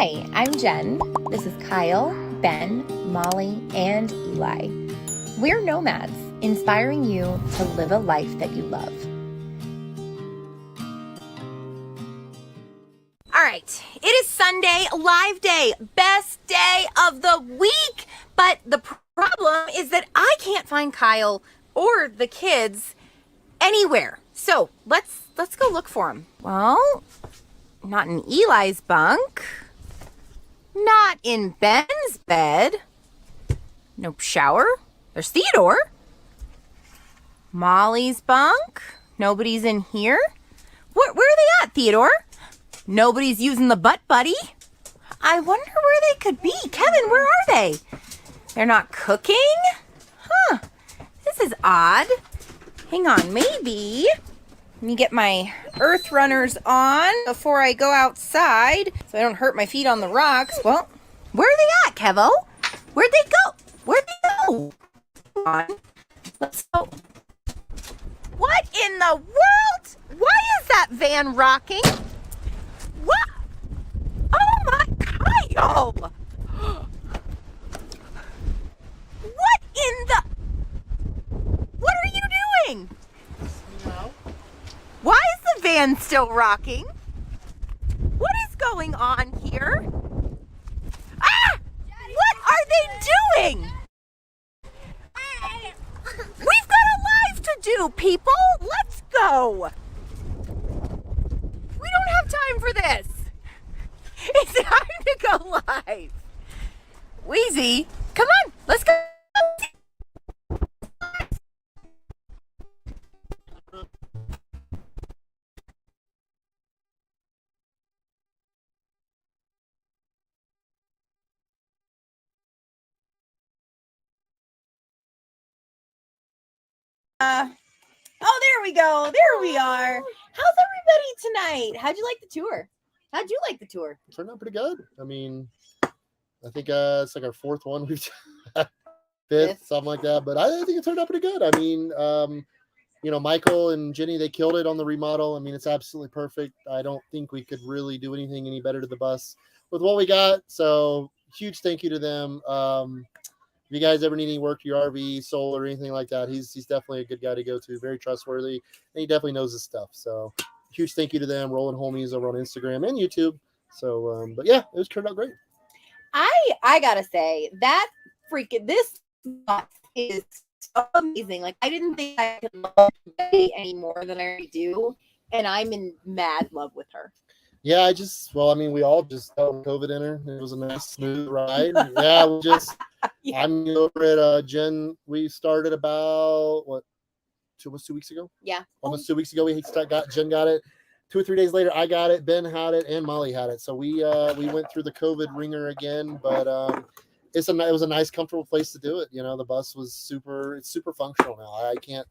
Hi, I'm Jen. This is Kyle, Ben, Molly, and Eli. We're nomads, inspiring you to live a life that you love. All right, it is Sunday, live day, best day of the week. But the problem is that I can't find Kyle or the kids anywhere. So let's go look for them. Well, not in Eli's bunk. Not in Ben's bed. No shower. There's Theodore. Molly's bunk. Nobody's in here. Where are they at, Theodore? Nobody's using the butt buddy. I wonder where they could be. Kevin, where are they? They're not cooking? Huh. This is odd. Hang on, maybe. Let me get my earth runners on before I go outside so I don't hurt my feet on the rocks. Well, where are they at, Kevo? Where'd they go? Where'd they go? Come on. Let's go. What in the world? Why is that van rocking? What? Oh my Kyle! What in the... What are you doing? No. Why is the van still rocking? What is going on here? Ah! What are they doing? We've got a live to do, people. Let's go. We don't have time for this. It's time to go live. Wheezy, come on, let's go. Oh, there we go. There we are. How's everybody tonight? How'd you like the tour? How'd you like the tour? It turned out pretty good. I mean, I think it's like our fourth one. We've fifth, something like that. But I think it turned out pretty good. I mean, Michael and Jenny, they killed it on the remodel. I mean, it's absolutely perfect. I don't think we could really do anything any better to the bus with what we got. So huge thank you to them. If you guys ever need any work to your RV, solar, or anything like that, he's definitely a good guy to go to. Very trustworthy, and he definitely knows his stuff. So huge thank you to them. Rolling Homies over on Instagram and YouTube. So, but yeah, it was turned out great. I gotta say that this bus is so amazing. Like, I didn't think I could love Betty any more than I already do, and I'm in mad love with her. Yeah, we all just felt COVID in her. It was a nice, smooth ride. Yeah, Yeah. I'm over at Jenn. We started about, 2 weeks ago? Yeah. Almost 2 weeks ago, Jenn got it. 2 or 3 days later, I got it. Ben had it, and Molly had it. So we went through the COVID ringer again, but it was a nice, comfortable place to do it. The bus was super functional now. I can't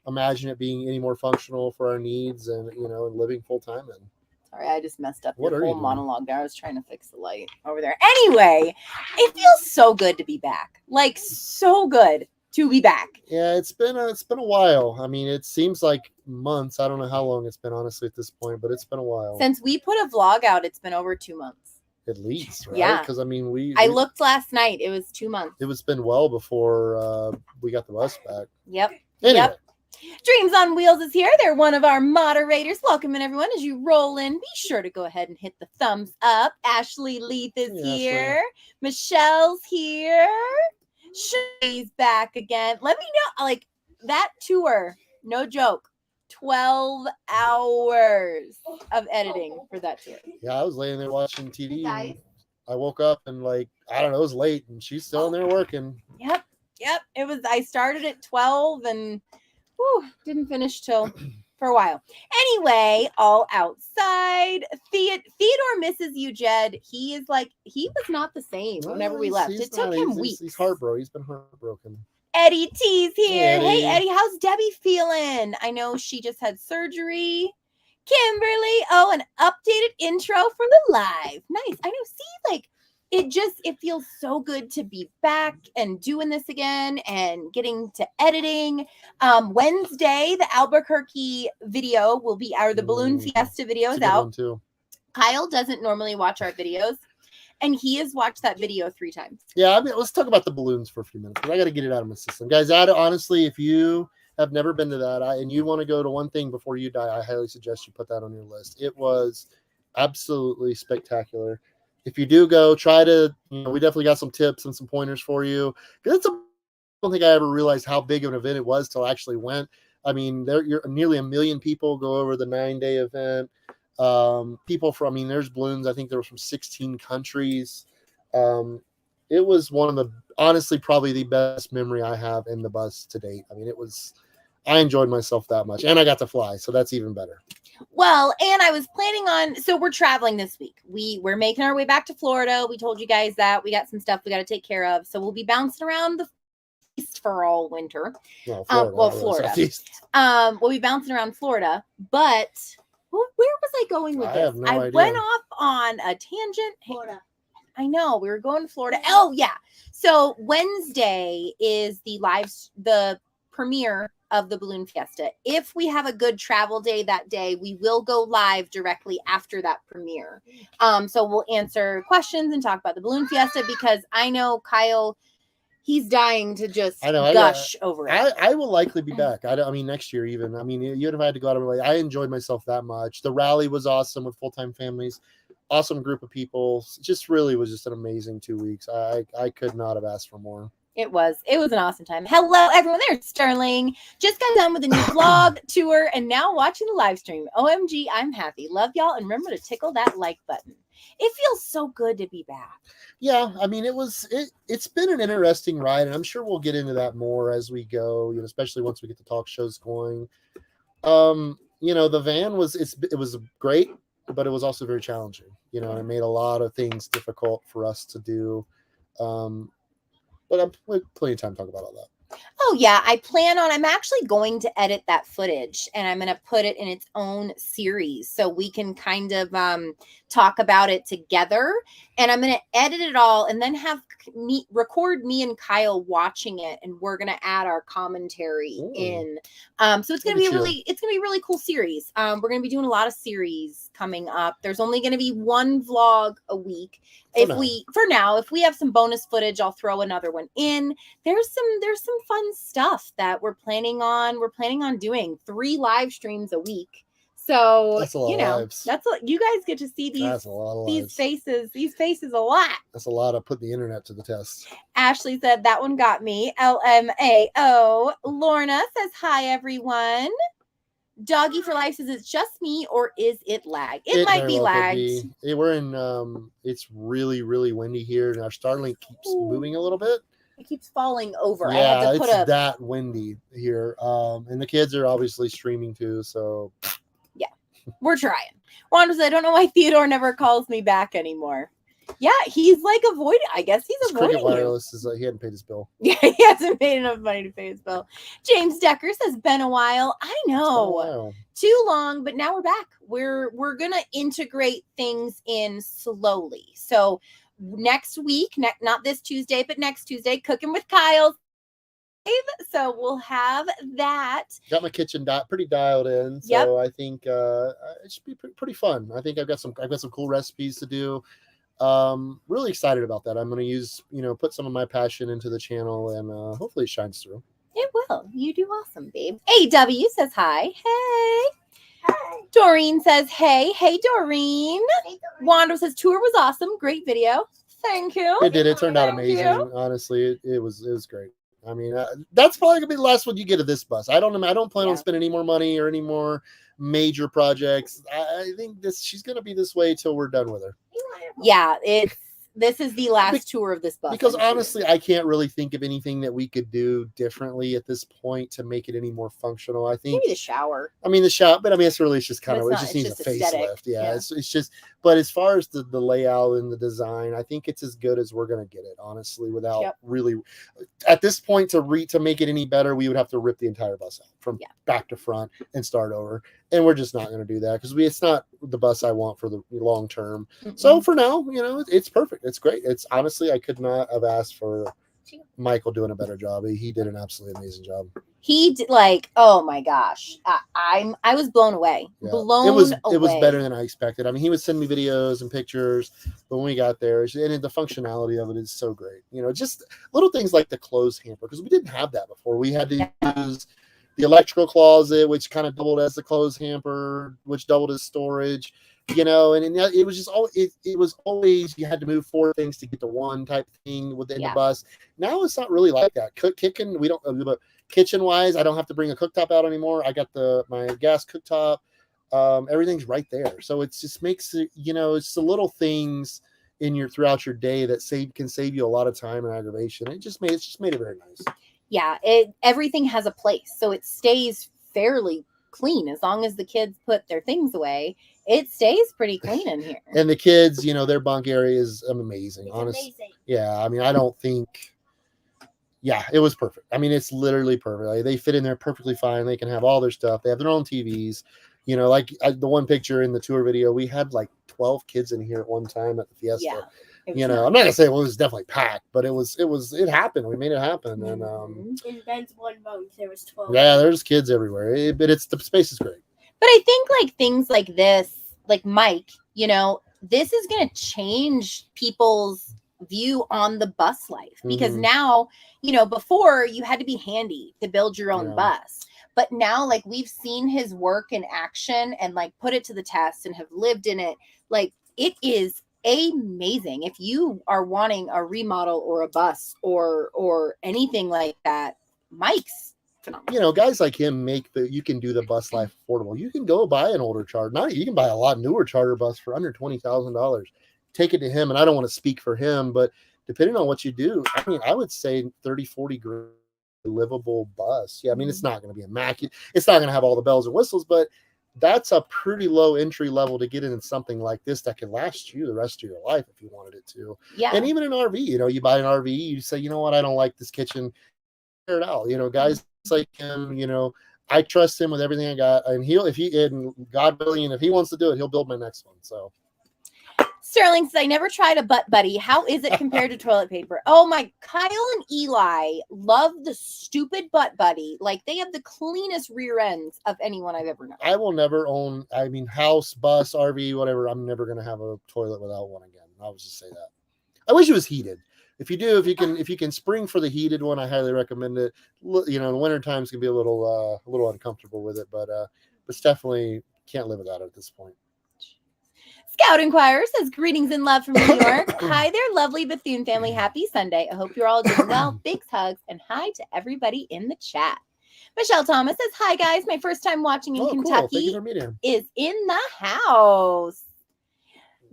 imagine it being any more functional for our needs and living full time in. Sorry, I just messed up What your are you whole doing? monologue there. I was trying to fix the light over there. Anyway, it feels so good to be back. Like, so good to be back. Yeah, it's been a while. I mean, it seems like months. I don't know how long it's been, honestly, at this point, but it's been a while. Since we put a vlog out, it's been over 2 months. At least, right? Yeah. Because I mean, I looked last night. It was 2 months. It was been well before we got the bus back. Yep. Anyway. Yep. Dreams on Wheels is here. They're one of our moderators. Welcome in, everyone. As you roll in, be sure to go ahead and hit the thumbs up. Ashley Leith is here. Ashley. Michelle's here. Shay's back again. Let me know, like, that tour, no joke, 12 hours of editing for that tour. Yeah, I was laying there watching TV. Guys. And I woke up and I don't know, it was late, and she's still in there working. Yep. It was. I started at 12 and didn't finish till for a while. Anyway, all outside. Theodore misses you, Jed. He was not the same whenever we left. It took him weeks. He's heartbroken. He's been heartbroken. Eddie T's here. Eddie. Hey, Eddie, how's Debbie feeling? I know she just had surgery. Kimberly, an updated intro for the live. Nice. I know. See, it feels so good to be back and doing this again and getting to editing. Wednesday, the Albuquerque video will be the balloon fiesta video is out. Too. Kyle doesn't normally watch our videos. And he has watched that video 3 times. Yeah, I mean, let's talk about the balloons for a few minutes, because I got to get it out of my system. Guys, honestly, if you have never been to that and you want to go to one thing before you die, I highly suggest you put that on your list. It was absolutely spectacular. If you do go, try to, we definitely got some tips and some pointers for you. Because I don't think I ever realized how big of an event it was till I actually went. I mean, nearly 1 million people go over the 9-day event. People from, there's balloons. I think there were from 16 countries. It was one of the, honestly, probably the best memory I have in the bus to date. I mean, I enjoyed myself that much, and I got to fly, so that's even better. Well, and I was planning on, so we're traveling this week. We're making our way back to Florida. We told you guys that we got some stuff we got to take care of. So we'll be bouncing around the East for all winter. Well, Florida. We'll be bouncing around Florida, but where was I going with this? Have no idea. Went off on a tangent. Florida. I know, we were going to Florida. Oh yeah. So Wednesday is the premiere of the Balloon Fiesta. If we have a good travel day that day, we will go live directly after that premiere. So we'll answer questions and talk about the Balloon Fiesta, because I know Kyle, he's dying to just gush over it. I will likely be back. Next year even. Even if I had to go out of my way, I enjoyed myself that much. The rally was awesome with full-time families. Awesome group of people. Just really was just an amazing 2 weeks. I could not have asked for more. It was an awesome time. Hello, everyone. There's Sterling. Just got done with a new vlog tour and now watching the live stream. OMG, I'm happy. Love y'all. And remember to tickle that like button. It feels so good to be back. Yeah, it's been an interesting ride, and I'm sure we'll get into that more as we go, especially once we get the talk shows going. The van it was great, but it was also very challenging, and it made a lot of things difficult for us to do. But I'm plenty of time to talk about all that. Oh yeah, I'm actually going to edit that footage, and I'm going to put it in its own series so we can kind of talk about it together. And I'm going to edit it all and then record me and Kyle watching it, and we're going to add our commentary in. So it's going to be a really cool series. We're going to be doing a lot of series coming up. There's only going to be one vlog a week. For now, if we have some bonus footage, I'll throw another one in. There's some fun stuff that we're planning on doing 3 live streams a week. So that's a lot of lives. You guys get to see these faces a lot. That's a lot of putting the internet to the test. Ashley said that one got me. LMAO. Lorna says hi, everyone. Doggy for Life says it's just me, or is it lag? It might be lagged. We're in it's really, really windy here, and our Starlink keeps moving a little bit. It keeps falling over. Yeah, it's that windy here. And the kids are obviously streaming too, so yeah. We're trying. Wanda says, I don't know why Theodore never calls me back anymore. Yeah, he's like avoiding. I guess he's avoiding. Cricket Wireless is he hadn't paid his bill. Yeah, he hasn't paid enough money to pay his bill. James Decker says, been a while. I know. Too long, but now we're back. We're gonna integrate things in slowly. So next week, not this Tuesday, but next Tuesday, Cooking with Kyle. So we'll have that. Got my kitchen pretty dialed in, so I think it should be pretty fun. I think I've got some cool recipes to do. Really excited about that. I'm going to use, put some of my passion into the channel, and hopefully it shines through. It will. You do awesome, babe. AW says hi. Hey. Hi. Doreen says hey. Hey, Doreen. Hey, Doreen. Wanda says tour was awesome. Great video. Thank you. It did. It turned out amazing. Honestly, it was great. That's probably gonna be the last one you get of this bus. I don't plan on spending any more money or any more major projects. I think she's gonna be this way till we're done with her. Yeah, this is the last tour of this bus. Because honestly, I can't really think of anything that we could do differently at this point to make it any more functional. I think maybe the shower. The shower, but it's really just kind of it just needs a facelift. Yeah. It's just. But as far as the layout and the design, I think it's as good as we're gonna get it. Honestly, without really, at this point to make it any better, we would have to rip the entire bus out from back to front and start over. And we're just not going to do that because it's not the bus I want for the long term. Mm-hmm. So for now, it's perfect. It's great. It's honestly, I could not have asked for Michael doing a better job. He did an absolutely amazing job. He did, like, oh my gosh, I was blown away. Yeah. Blown away. It was better than I expected. I mean, he would send me videos and pictures, but when we got there, and the functionality of it is so great. Just little things like the clothes hamper, because we didn't have that before. We had to use the electrical closet, which kind of doubled as the clothes hamper, which doubled as storage. And it was just it was always you had to move 4 things to get to one type thing within the bus. Now it's not really like that. Kitchen, we don't. But kitchen wise, I don't have to bring a cooktop out anymore. I got my gas cooktop. Everything's right there, so it just makes it. It's the little things throughout your day that can save you a lot of time and aggravation. It's just made it very nice. Yeah, everything has a place, so it stays fairly clean as long as the kids put their things away. It stays pretty clean in here. And the kids, their bunk area is amazing. Honestly, yeah. I mean, I don't think. Yeah, it was perfect. I mean, it's literally perfect. Like, they fit in there perfectly fine. They can have all their stuff. They have their own TVs. The one picture in the tour video, we had like 12 kids in here at one time at the Fiesta. Yeah, I'm not gonna say it was definitely packed, but it happened. We made it happen. And in Ben's one bunk, there was 12. Yeah, there's kids everywhere. But the space is great. But I think like things like this, like Mike, this is going to change people's view on the bus life, because now, before you had to be handy to build your own bus. But now, like, we've seen his work in action and like put it to the test and have lived in it. Like, it is amazing. If you are wanting a remodel or a bus or anything like that, Mike's phenomenal. Guys like him you can do the bus life affordable. You can go buy an older charter. Now you can buy a lot newer charter bus for under $20,000. Take it to him, and I don't want to speak for him, but depending on what you do, I mean, I would say 30-40 grand livable bus. Yeah, I mean, it's not going to be immaculate. It's not going to have all the bells and whistles, but that's a pretty low entry level to get in something like this that could last you the rest of your life if you wanted it to. Yeah. And even an RV, you buy an RV, you say, you know what, I don't like this kitchen. Tear it out. Guys like him, I trust him with everything I got, and God willing, if he wants to do it, he'll build my next one. So Sterling says, I never tried a butt buddy. How is it compared to toilet paper? Oh my, Kyle and Eli love the stupid butt buddy. Like, they have the cleanest rear ends of anyone I've ever known. I will never own, house, bus, RV, whatever. I'm never going to have a toilet without one again. I'll just say that. I wish it was heated. If you can spring for the heated one, I highly recommend it. The winter times can be a little uncomfortable with it, but it's definitely can't live without it at this point. Scout Inquirer says, greetings and love from New York. Hi there, lovely Bethune family. Happy Sunday. I hope you're all doing well. Big hugs and hi to everybody in the chat. Michelle Thomas says, hi guys. My first time watching in Kentucky is in the house.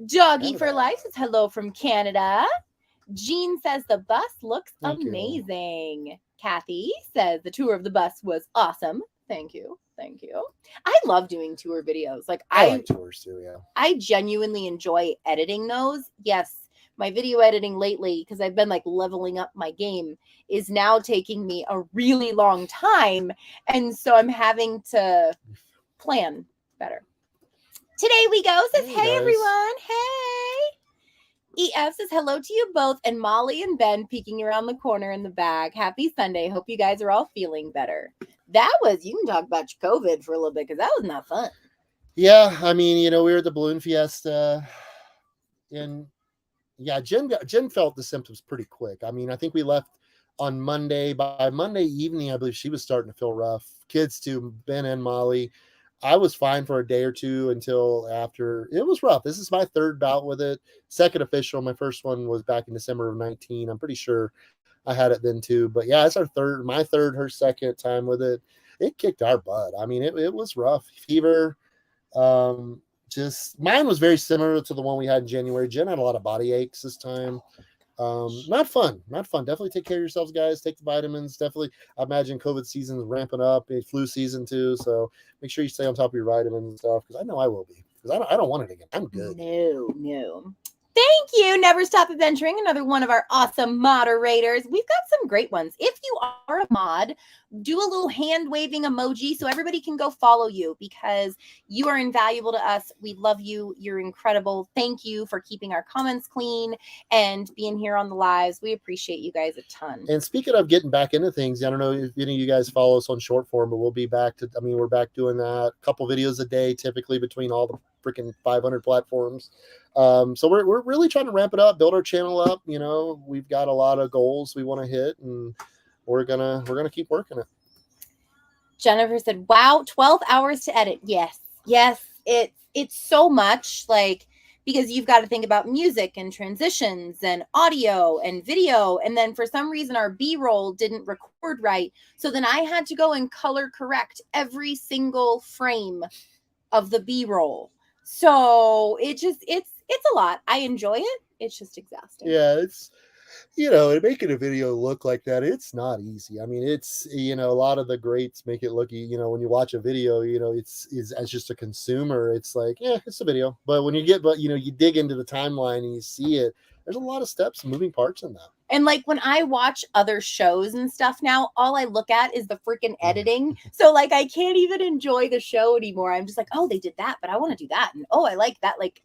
Doggy for Life says, hello from Canada. Jean says, the bus looks amazing. Kathy says, the tour of the bus was awesome. Thank you. I love doing tour videos. Like, I like tours too, yeah. I genuinely enjoy editing those. Yes, my video editing lately, because I've been like leveling up my game, is now taking me a really long time. And so I'm having to plan better. Today we go says, hey everyone. Hey. EF says, hello to you both, and Molly and Ben peeking around the corner in the bag. Happy Sunday. Hope you guys are all feeling better. You can talk about your COVID for a little bit, because that was not fun. Yeah, I mean, we were at the balloon fiesta, and yeah, Jen felt the symptoms pretty quick. I mean, I think we left on Monday. By Monday evening, I believe she was starting to feel rough. Kids too, Ben and Molly. I was fine for a day or two until after. It was rough. This is my third bout with it. Second official. My first one was back in December of 2019. I'm pretty sure I had it then too. But yeah, it's my third, her second time with it. It kicked our butt. I mean, it was rough. Fever. Just mine was very similar to the one we had in January. Jen had a lot of body aches this time. Not fun. Definitely take care of yourselves, guys. Take the vitamins. Definitely, I imagine COVID season is ramping up. Flu season too. So make sure you stay on top of your vitamins and stuff, because I know I will be, because I don't want it again. I'm good. No. Thank you. Never Stop Adventuring, another one of our awesome moderators. We've got some great ones. If you are a mod, do a little hand waving emoji so everybody can go follow you because you are invaluable to us. We love you. You're incredible. Thank you for keeping our comments clean and being here on the lives. We appreciate you guys a ton. And speaking of getting back into things, I don't know if any of you guys follow us on short form, but we'll be back to, we're back doing that a couple videos a day, typically between all the freaking 500 platforms. So we're really trying to ramp it up, build our channel up. We've got a lot of goals we want to hit, and we're gonna keep working it. Jennifer said, wow, 12 hours to edit. Yes. It's so much, like, because you've got to think about music and transitions and audio and video. And then for some reason, our B-roll didn't record right. So then I had to go and color correct every single frame of the B-roll. So it's a lot. I enjoy it. It's just exhausting. Yeah, it's, and making a video look like that, it's not easy. I mean, it's, a lot of the greats make it look, when you watch a video, it's as just a consumer, it's like, yeah, it's a video. But when you you dig into the timeline and you see it, there's a lot of steps, moving parts in that. And like when I watch other shows and stuff now, all I look at is the freaking editing. So like I can't even enjoy the show anymore. I'm just like, oh, they did that, but I want to do that. And oh, I like that. Like,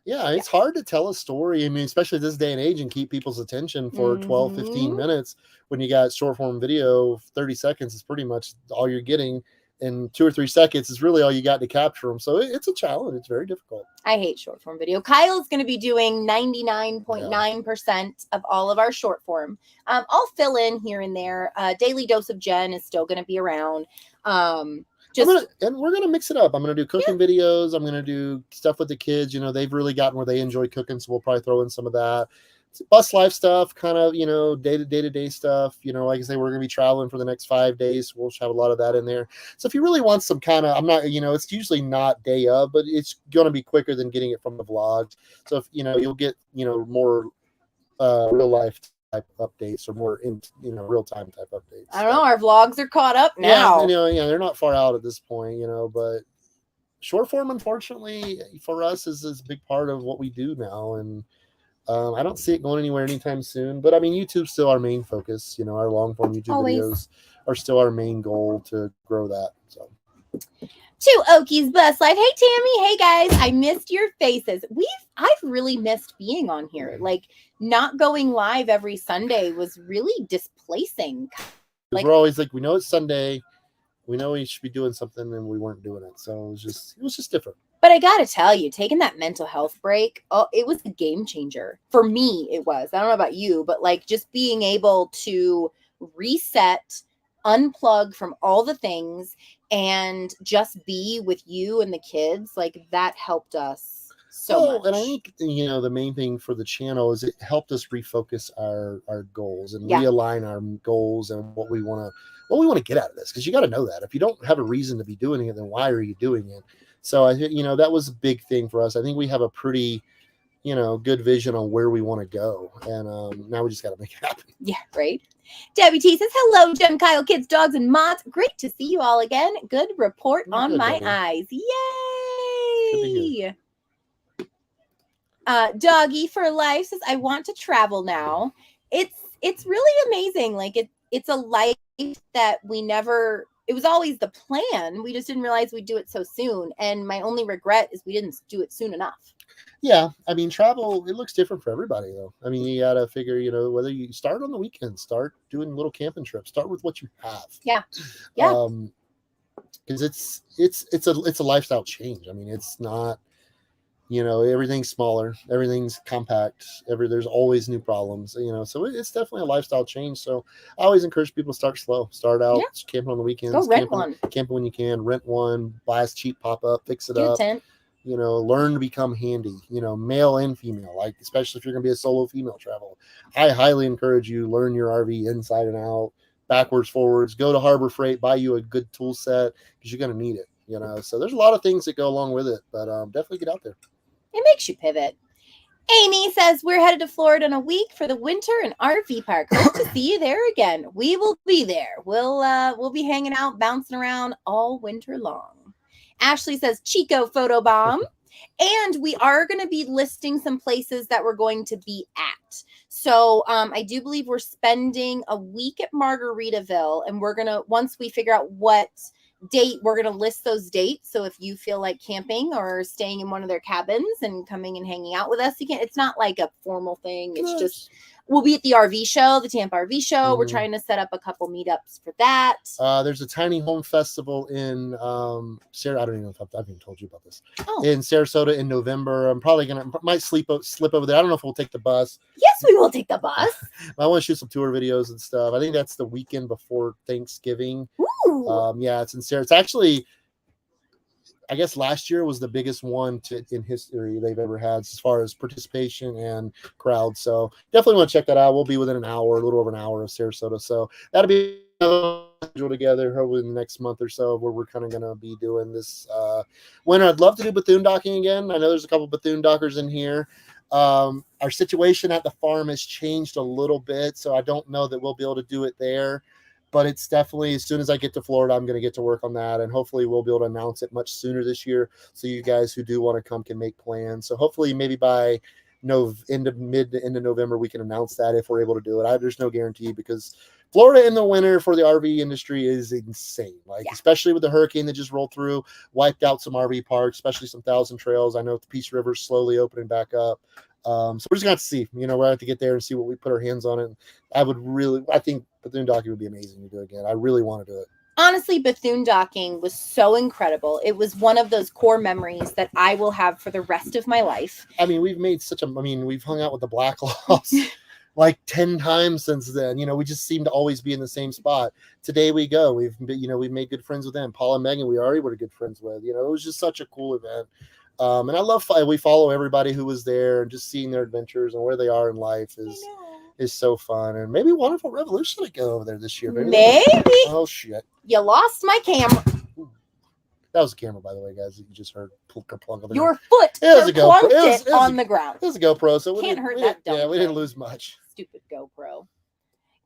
yeah, it's hard to tell a story. I mean, especially this day and age, and keep people's attention for 12, 15 minutes when you got short form video. 30 seconds is pretty much all you're getting. And 2 or 3 seconds is really all you got to capture them. So it's a challenge. It's very difficult. I hate short form video. Kyle's going to be doing 99.9% of all of our short form. I'll fill in here and there. Daily Dose of Jenn is still going to be around. And we're going to mix it up. I'm going to do cooking videos. I'm going to do stuff with the kids. They've really gotten where they enjoy cooking. So we'll probably throw in some of that. Bus life stuff, kind of, day-to-day stuff. Like I say, we're going to be traveling for the next 5 days. We'll have a lot of that in there. So if you really want some kind of, I'm not, it's usually not day of, but it's going to be quicker than getting it from the vlogs. So if, you'll get, more real life type updates or more in, real time type updates. I don't know. Our vlogs are caught up now. Yeah, they're not far out at this point, but short form, unfortunately, for us is a big part of what we do now. And I don't see it going anywhere anytime soon, but I mean, YouTube's still our main focus. Our long form YouTube videos are still our main goal to grow that. So, to Okies Bus Life. Hey, Tammy. Hey, guys. I missed your faces. I've really missed being on here. Like, not going live every Sunday was really displacing. Like, we're always like, we know it's Sunday, we know we should be doing something, and we weren't doing it. So it was just different. But I got to tell you, taking that mental health break, it was a game changer. For me, it was. I don't know about you, but like just being able to reset, unplug from all the things, and just be with you and the kids, like that helped us so much. And I think, the main thing for the channel is it helped us refocus our goals and realign our goals and what we want to get out of this. Because you got to know that if you don't have a reason to be doing it, then why are you doing it? So I think, that was a big thing for us. I think we have a pretty, good vision on where we want to go. And now we just got to make it happen. Yeah, right. Debbie T says, hello, Jen, Kyle, kids, dogs, and mods. Great to see you all again. Good report on my eyes. Yay. Doggy for Life says, I want to travel now. It's really amazing. Like it's a life that it was always the plan. We just didn't realize we'd do it so soon. And my only regret is we didn't do it soon enough. Yeah. I mean, travel, it looks different for everybody though. I mean, you got to figure, whether you start on the weekend, start doing little camping trips, start with what you have. Yeah. Yeah. Cause it's a lifestyle change. I mean, it's not, everything's smaller, everything's compact, there's always new problems, so it's definitely a lifestyle change. So I always encourage people to start slow, start out camping on the weekends, go rent one, camping when you can, rent one, buy a cheap pop-up, fix it up, tent. Learn to become handy, male and female, like especially if you're gonna be a solo female traveler. I highly encourage you learn your RV inside and out, backwards, forwards, go to Harbor Freight, buy you a good tool set because you're gonna need it, so there's a lot of things that go along with it, but definitely get out there. It makes you pivot. Amy says, we're headed to Florida in a week for the winter and RV park. Hope to see you there again. We will be there. We'll be hanging out, bouncing around all winter long. Ashley says, Chico photobomb. And we are going to be listing some places that we're going to be at. So I do believe we're spending a week at Margaritaville, and we're going to, once we figure out what date, we're going to list those dates. So if you feel like camping or staying in one of their cabins and coming and hanging out with us, you can. It's not like a formal thing. It's just, we'll be at the RV show, the Tampa RV show. We're trying to set up a couple meetups for that. There's a tiny home festival in Sarah. I don't even know if I've even told you about this. Oh. In Sarasota in November. I'm probably might slip over there. I don't know if we'll take the bus. Yes, we will take the bus. I want to shoot some tour videos and stuff. I think that's the weekend before Thanksgiving. Ooh. Yeah, it's in Sarah. It's actually, I guess last year was the biggest one in history they've ever had as far as participation and crowd. So definitely want to check that out. We'll be within an hour, a little over an hour of Sarasota. So that'll be together hopefully in the next month or so where we're kind of going to be doing this winter. I'd love to do Bethune docking again. I know there's a couple Bethune dockers in here. Our situation at the farm has changed a little bit, so I don't know that we'll be able to do it there. But it's definitely, as soon as I get to Florida, I'm going to get to work on that. And hopefully we'll be able to announce it much sooner this year. So you guys who do want to come can make plans. So hopefully maybe by mid to end of November, we can announce that if we're able to do it. There's no guarantee because Florida in the winter for the RV industry is insane. Especially with the hurricane that just rolled through, wiped out some RV parks, especially some Thousand Trails. I know the Peace River's slowly opening back up. So we're just going to have to see, we're going to have to get there and see what we put our hands on it. I think Bethune docking would be amazing to do again. I really want to do it. Honestly, Bethune docking was so incredible. It was one of those core memories that I will have for the rest of my life. We've hung out with the Black Laws like 10 times since then. We just seem to always be in the same spot. Today we go. We've made good friends with them. Paul and Megan, we already were good friends with. It was just such a cool event. And I love we follow everybody who was there, and just seeing their adventures and where they are in life is so fun. And maybe Wonderful Revolution to go over there this year. Maybe. Oh shit! You lost my camera. Ooh. That was a camera, by the way, guys. You just heard plunk. Your foot plunked it on the ground. It was a GoPro, so Can't hurt that. We didn't lose much. Stupid GoPro.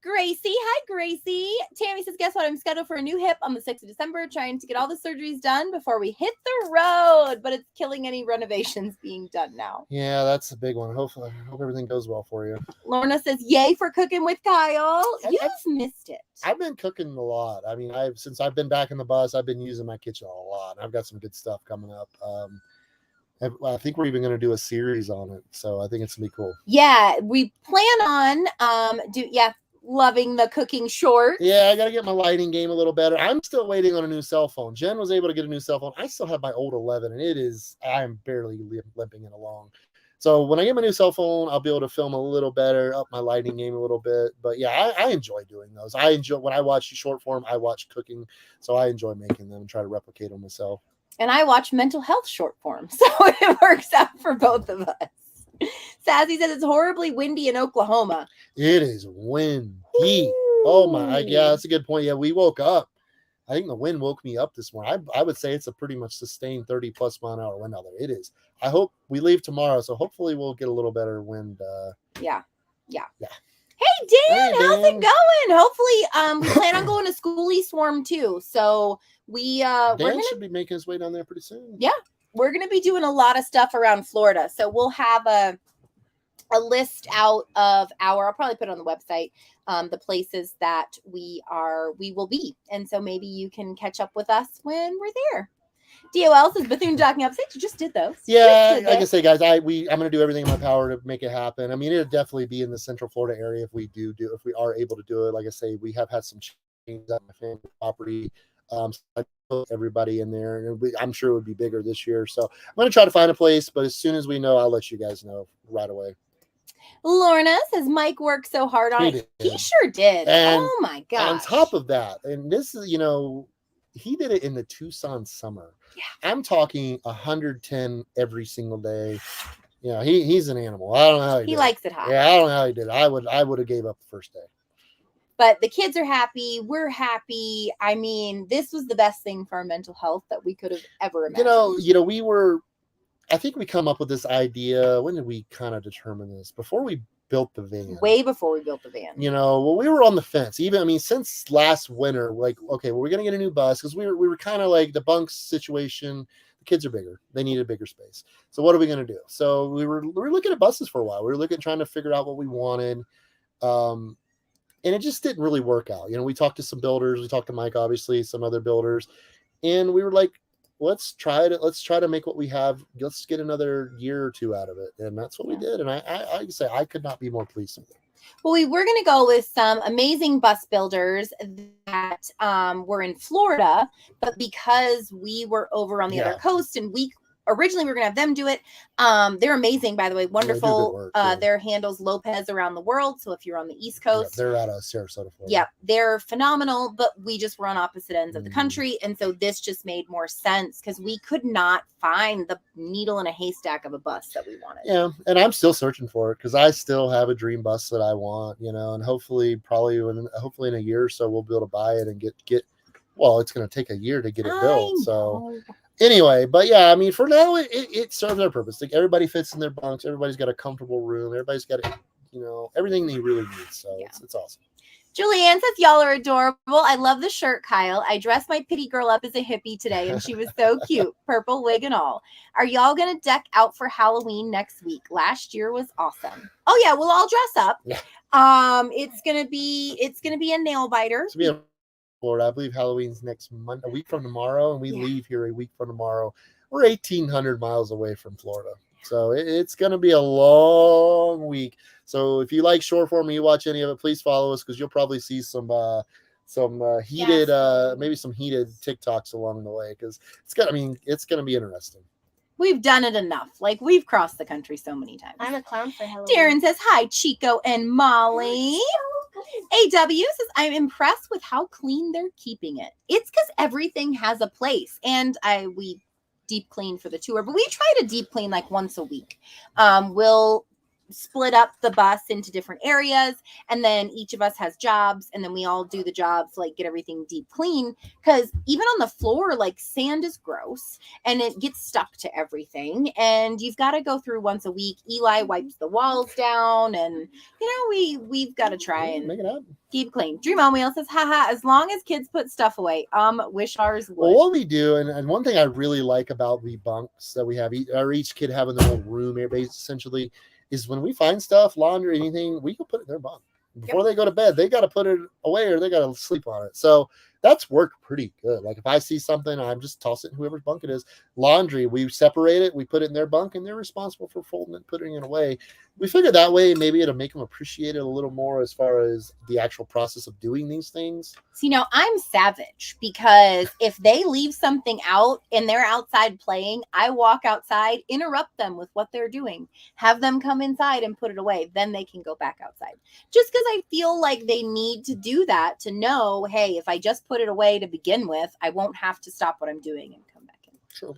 Gracie. Hi, Gracie. Tammy says, guess what? I'm scheduled for a new hip on the 6th of December, trying to get all the surgeries done before we hit the road, but it's killing any renovations being done now. Yeah, that's a big one. Hopefully, I hope everything goes well for you. Lorna says, yay for cooking with Kyle. You've missed it. I've been cooking a lot. Since I've been back in the bus, I've been using my kitchen a lot. I've got some good stuff coming up. I think we're even going to do a series on it, so I think it's going to be cool. Yeah, we plan on loving the cooking short. Yeah, I got to get my lighting game a little better. I'm still waiting on a new cell phone. Jen was able to get a new cell phone. I still have my old 11, and I'm barely limping it along. So when I get my new cell phone, I'll be able to film a little better, up my lighting game a little bit. But yeah, I enjoy doing those. When I watch short form, I watch cooking. So I enjoy making them and try to replicate them myself. And I watch mental health short form. So it works out for both of us. Sassy says it's horribly windy in Oklahoma. It is windy. Ooh. Oh my, yeah, that's a good point. Yeah, we woke up. I think the wind woke me up this morning. I would say it's a pretty much sustained 30+ mile an hour wind out there. It is. I hope we leave tomorrow, so hopefully we'll get a little better wind. Yeah. Hey, Dan, how's it going? Hopefully, we plan on going to Schoolie Swarm too. So Dan should be making his way down there pretty soon. Yeah. We're going to be doing a lot of stuff around Florida. So we'll have a list out of I'll probably put it on the website, the places that we will be. And so maybe you can catch up with us when we're there. DOL says Bethune docking upstate. You just did those. Yeah, like I say, guys, I'm going to do everything in my power to make it happen. It'll definitely be in the Central Florida area if we are able to do it. Like I say, we have had some changes at my family property. So I put everybody in there, and I'm sure it would be bigger this year. So I'm going to try to find a place, but as soon as we know, I'll let you guys know right away. Lorna says Mike worked so hard on it. He sure did. And oh my god! On top of that, and this is, he did it in the Tucson summer. Yeah. I'm talking 110 every single day. He's an animal. I don't know how he likes it hot. Yeah, I don't know how he did it. I would have gave up the first day. But the kids are happy. We're happy. This was the best thing for our mental health that we could have ever imagined. I think we come up with this idea. When did we kind of determine this? Before we built the van. Way before we built the van. We were on the fence. Since last winter, we're going to get a new bus because we were kind of like the bunks situation. The kids are bigger. They need a bigger space. So what are we going to do? So we were looking at buses for a while. We were trying to figure out what we wanted. And it just didn't really work out. We talked to some builders. We talked to Mike, obviously, some other builders. And we were like, let's try to make what we have. Let's get another year or two out of it. And that's what we did. And I say I could not be more pleased with it. Well, we were going to go with some amazing bus builders that were in Florida, but because we were over on the other coast and we originally we were going to have them do it. They're amazing, by the way. Wonderful. Work, their handles Lopez around the world. So if you're on the East Coast, they're out of Sarasota, Florida. Yeah, they're phenomenal, but we just were on opposite ends of the country. And so this just made more sense because we could not find the needle in a haystack of a bus that we wanted. Yeah. And I'm still searching for it because I still have a dream bus that I want, and hopefully in a year or so, we'll be able to buy it and get, well, it's going to take a year to get it built. So anyway, but yeah, I mean, for now, it serves their purpose. Like everybody fits in their bunks. Everybody's got a comfortable room. Everybody's got, everything they really need. So it's awesome. Julianne says, y'all are adorable. I love the shirt, Kyle. I dressed my pity girl up as a hippie today, and she was so cute. Purple wig and all. Are y'all going to deck out for Halloween next week? Last year was awesome. Oh, yeah, we'll all dress up. Yeah. It's gonna be a nail biter. It's gonna be in Florida. I believe Halloween's next month, a week from tomorrow, and we leave here a week from tomorrow. We're 1,800 miles away from Florida. So it's going to be a long week. So if you like short form and you watch any of it, please follow us because you'll probably see some heated, maybe some heated TikToks along the way because it's going to be interesting. We've done it enough. Like we've crossed the country so many times. I'm a clown for Halloween. Darren says, hi, Chico and Molly. AW says, I'm impressed with how clean they're keeping it. It's because everything has a place. And we deep clean for the tour, but we try to deep clean like once a week. We'll split up the bus into different areas, and then each of us has jobs, and then we all do the jobs, like get everything deep clean, because even on the floor, like sand is gross and it gets stuck to everything, and you've got to go through once a week. Eli wipes the walls down, and we've got to try and make it up. Keep clean. Dream on Wheel says, haha, as long as kids put stuff away. Wish ours would. Well, what we do, and one thing I really like about the bunks that we have, each kid having their own room, essentially, is when we find stuff, laundry, anything, we can put it in their bunk. Before they go to bed, they got to put it away or they got to sleep on it. So that's worked pretty good. Like if I see something, I'm just toss it in whoever's bunk it is. Laundry, we separate it, we put it in their bunk, and they're responsible for folding it, putting it away. We figured that way maybe it'll make them appreciate it a little more as far as the actual process of doing these things. See, now I'm savage because if they leave something out and they're outside playing, I walk outside, interrupt them with what they're doing, have them come inside and put it away. Then they can go back outside. Just because I feel like they need to do that to know, hey, if I just put it away to begin with, I won't have to stop what I'm doing and come back in. Sure.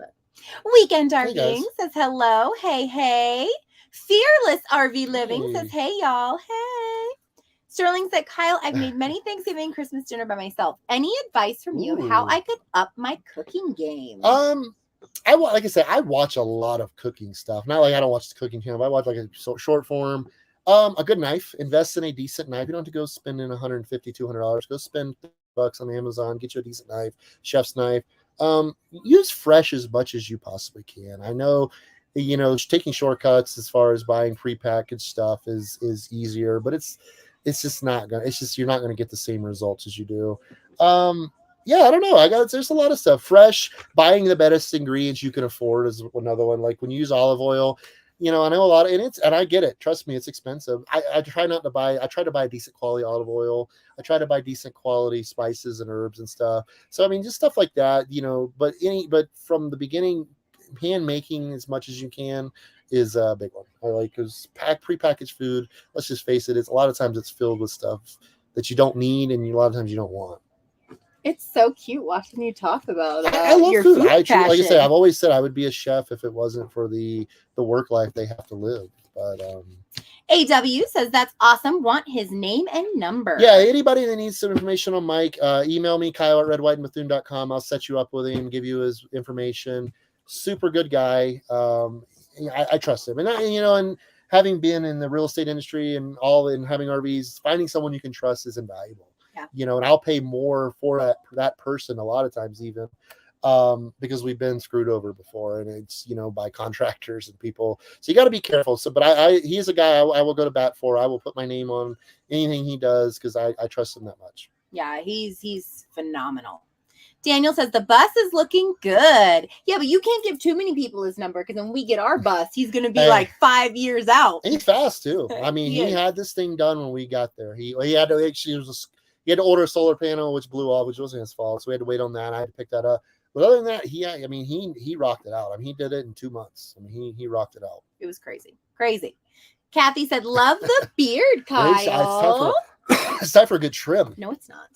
Weekend Darking says hello. Hey. Fearless RV Living says, hey, y'all. Hey. Sterling said, Kyle, I've made many Thanksgiving and Christmas dinner by myself. Any advice from you how I could up my cooking game? Like I said, I watch a lot of cooking stuff. Not like I don't watch the cooking channel, but I watch like a short form. A good knife. Invest in a decent knife. You don't have to go spending $150, $200. Go spend $50 on Amazon. Get you a decent knife, chef's knife. Use fresh as much as you possibly can. I know, taking shortcuts as far as buying prepackaged stuff is easier, but it's just not gonna. It's just you're not gonna get the same results as you do. I don't know. There's a lot of stuff. Fresh, buying the best ingredients you can afford is another one. Like when you use olive oil, I know a lot of, and I get it. Trust me, it's expensive. I try to buy decent quality olive oil. I try to buy decent quality spices and herbs and stuff. So, just stuff like that, but from the beginning, hand making as much as you can is a big one. I like because prepackaged food, let's just face it, a lot of times it's filled with stuff that you don't need and a lot of times you don't want. It's so cute watching you talk about I love your food. food passion. Like I said, I've always said I would be a chef if it wasn't for the work life they have to live. But AW says that's awesome. Want his name and number. Yeah, anybody that needs some information on Mike, email me, Kyle@redwhiteandbethune.com. I'll set you up with him, give you his information. Super good guy. I trust him, and having been in the real estate industry and having RVs, finding someone you can trust is invaluable. Yeah. And I'll pay more for that person a lot of times even because we've been screwed over before, and it's, by contractors and people. So you got to be careful. So, but he's a guy I will go to bat for. I will put my name on anything he does because I trust him that much. Yeah, he's phenomenal. Daniel says the bus is looking good. Yeah, but you can't give too many people his number because when we get our bus, he's going to be like 5 years out. And he's fast too. I mean, he had this thing done when we got there. He had to actually he had to order a solar panel which blew off, which wasn't his fault. So we had to wait on that. I had to pick that up. But other than that, he rocked it out. I mean, he did it in 2 months. I mean, he rocked it out. It was crazy. Kathy said, "Love the beard, Kyle." It's time for a good trim. No, it's not.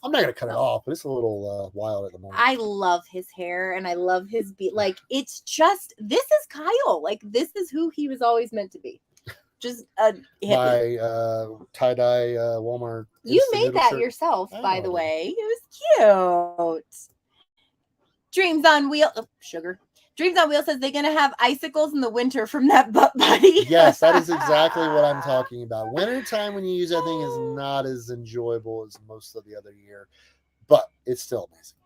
I'm not gonna cut it off, but it's a little wild at the moment. I love his hair and I love his beat. Like, it's just, this is Kyle. Like, this is who he was always meant to be. Just a my tie-dye Walmart. You made that yourself, by the way. It was cute. Dreams on Wheel. Oh, sugar. Dreams on Wheel says they're going to have icicles in the winter from that butt buddy. Yes, that is exactly what I'm talking about. Wintertime when you use that thing is not as enjoyable as most of the other year, but it's still amazing.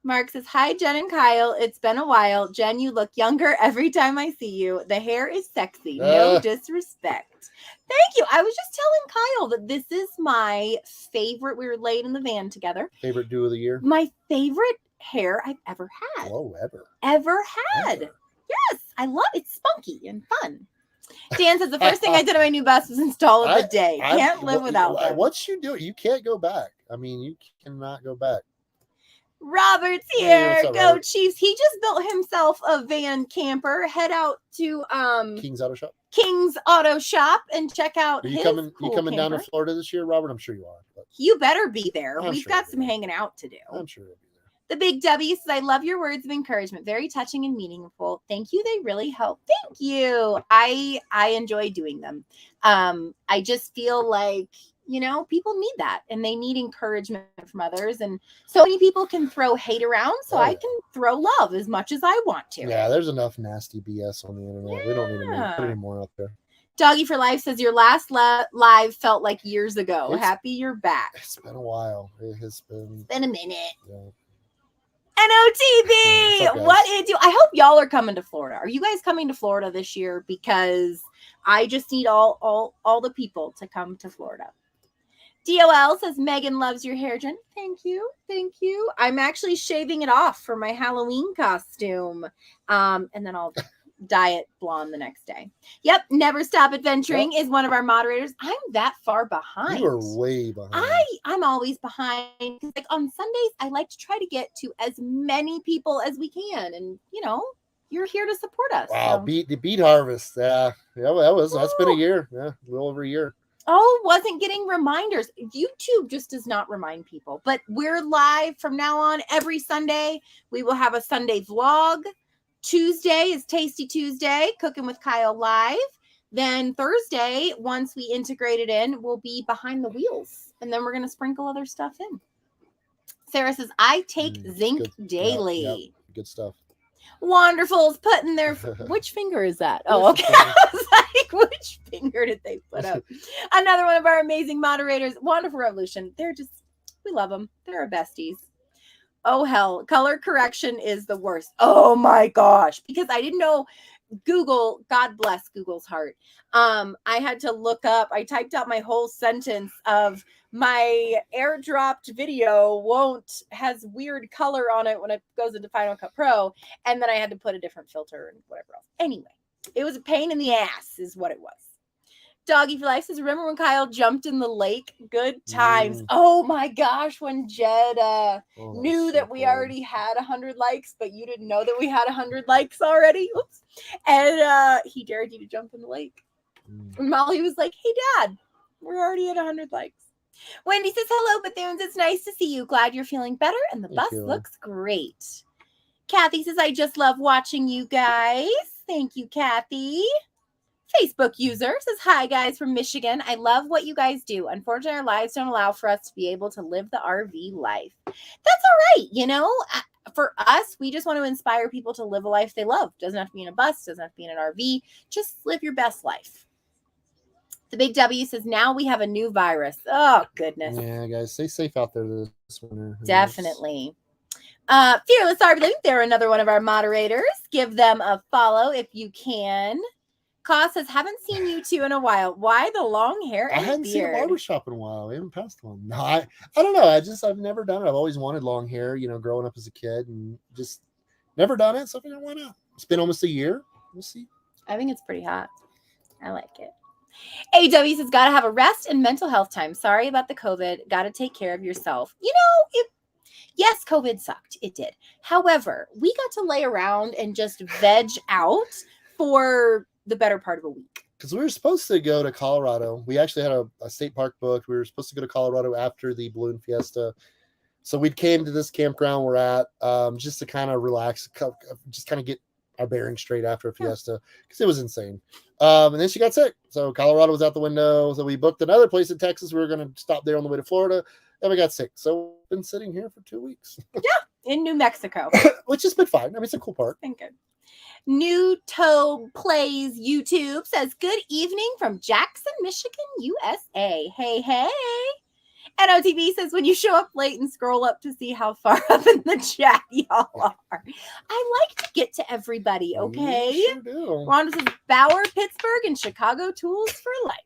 Mark says, "Hi, Jen and Kyle. It's been a while. Jen, you look younger every time I see you. The hair is sexy. No disrespect." Thank you. I was just telling Kyle that this is my favorite. We were laid in the van together. Favorite do of the year? My favorite hair I've ever had. Oh, ever had. Yes, I love it. It's spunky and fun. Dan says the first thing I did on my new bus was install a bidet. Can't live without them. Once you do it, you can't go back. I mean, you cannot go back. Robert's here. Hey, go Robert? Chiefs. He just built himself a van camper. Head out to King's Auto Shop and check out you coming down to Florida this year, Robert? I'm sure you are. But you better be there. We've got some hanging out to do. I'm sure you'll be there. The Big W says, "I love your words of encouragement. Very touching and meaningful. Thank you. They really help." Thank you. I enjoy doing them. I just feel like, people need that and they need encouragement from others. And so many people can throw hate around. So I can throw love as much as I want to. Yeah, there's enough nasty BS on the internet. Yeah. We don't need to put any more out there. Doggy for Life says, "Your last live felt like years ago. Happy you're back." It's been a while. It's been a minute. Yeah. NOTB, what is you? I hope y'all are coming to Florida. Are you guys coming to Florida this year? Because I just need all the people to come to Florida. DOL says, "Megan loves your hair, Jen." Thank you. I'm actually shaving it off for my Halloween costume. And then I'll dye it blonde the next day. Yep. Never Stop Adventuring is one of our moderators. I'm that far behind. You are way behind. I'm always behind. Like on Sundays, I like to try to get to as many people as we can. And, you're here to support us. Wow. So. The beet harvest. Yeah. That's been a year. Yeah. A little over a year. Oh, wasn't getting reminders. YouTube just does not remind people. But we're live from now on every Sunday. We will have a Sunday vlog. Tuesday is Tasty Tuesday, Cooking with Kyle live. Then Thursday, once we integrate it in, we'll be Behind the Wheels. And then we're going to sprinkle other stuff in. Sarah says, "I take zinc daily." Yep. Good stuff. Wonderful's putting their... Which finger is that? Oh, okay. I was like, which finger did they put up? Another one of our amazing moderators, Wonderful Revolution. We love them. They're our besties. Oh, hell. Color correction is the worst. Oh, my gosh. Because I didn't know Google, God bless Google's heart. I had to look up, I typed out my whole sentence of my airdropped video has weird color on it when it goes into Final Cut Pro. And then I had to put a different filter and whatever else. Anyway, it was a pain in the ass is what it was. Doggy for Life says, "Remember when Kyle jumped in the lake? Good times." Oh my gosh, when Jed knew that we already had 100 likes, but you didn't know that we had 100 likes already. Oops. And he dared you to jump in the lake. And Molly was like, "Hey, Dad, we're already at 100 likes." Wendy says, "Hello, Bethunes. It's nice to see you. Glad you're feeling better, and the bus looks great." Kathy says, "I just love watching you guys." Thank you, Kathy. Facebook user says, "Hi guys from Michigan. I love what you guys do. Unfortunately, our lives don't allow for us to be able to live the RV life." That's all right. For us, we just want to inspire people to live a life they love. Doesn't have to be in a bus, doesn't have to be in an RV. Just live your best life. The Big W says, "Now we have a new virus." Oh, goodness. Yeah, guys, stay safe out there this winter. Definitely. Fearless RB, they're another one of our moderators. Give them a follow if you can. Ka says, haven't seen you two in a while. Why the long hair and I hadn't seen a beard? barbershop in a while. We haven't passed one. No, I don't know. I've never done it. I've always wanted long hair, growing up as a kid, and just never done it. So I figured, why not? It's been almost a year. We'll see. I think it's pretty hot. I like it. AW says, gotta have a rest and mental health time. Sorry about the COVID. Gotta take care of yourself. Yes, COVID sucked. It did. However, we got to lay around and just veg out for the better part of a week. Because we were supposed to go to Colorado. We actually had a state park booked. We were supposed to go to Colorado after the balloon fiesta. So we came to this campground we're at just to kind of relax, just kind of get our bearings straight after a fiesta because it was insane. And then she got sick. So Colorado was out the window. So we booked another place in Texas. We were going to stop there on the way to Florida. And we got sick. So we've been sitting here for 2 weeks. Yeah, in New Mexico. Which has been fine. I mean, it's a cool park. Been good. New Toe Plays YouTube says, good evening from Jackson, Michigan, USA. Hey, hey. NOTV says, when you show up late and scroll up to see how far up in the chat y'all are. I like to get to everybody, okay? You sure do. Rhonda says, Bauer, Pittsburgh, and Chicago Tools for Life.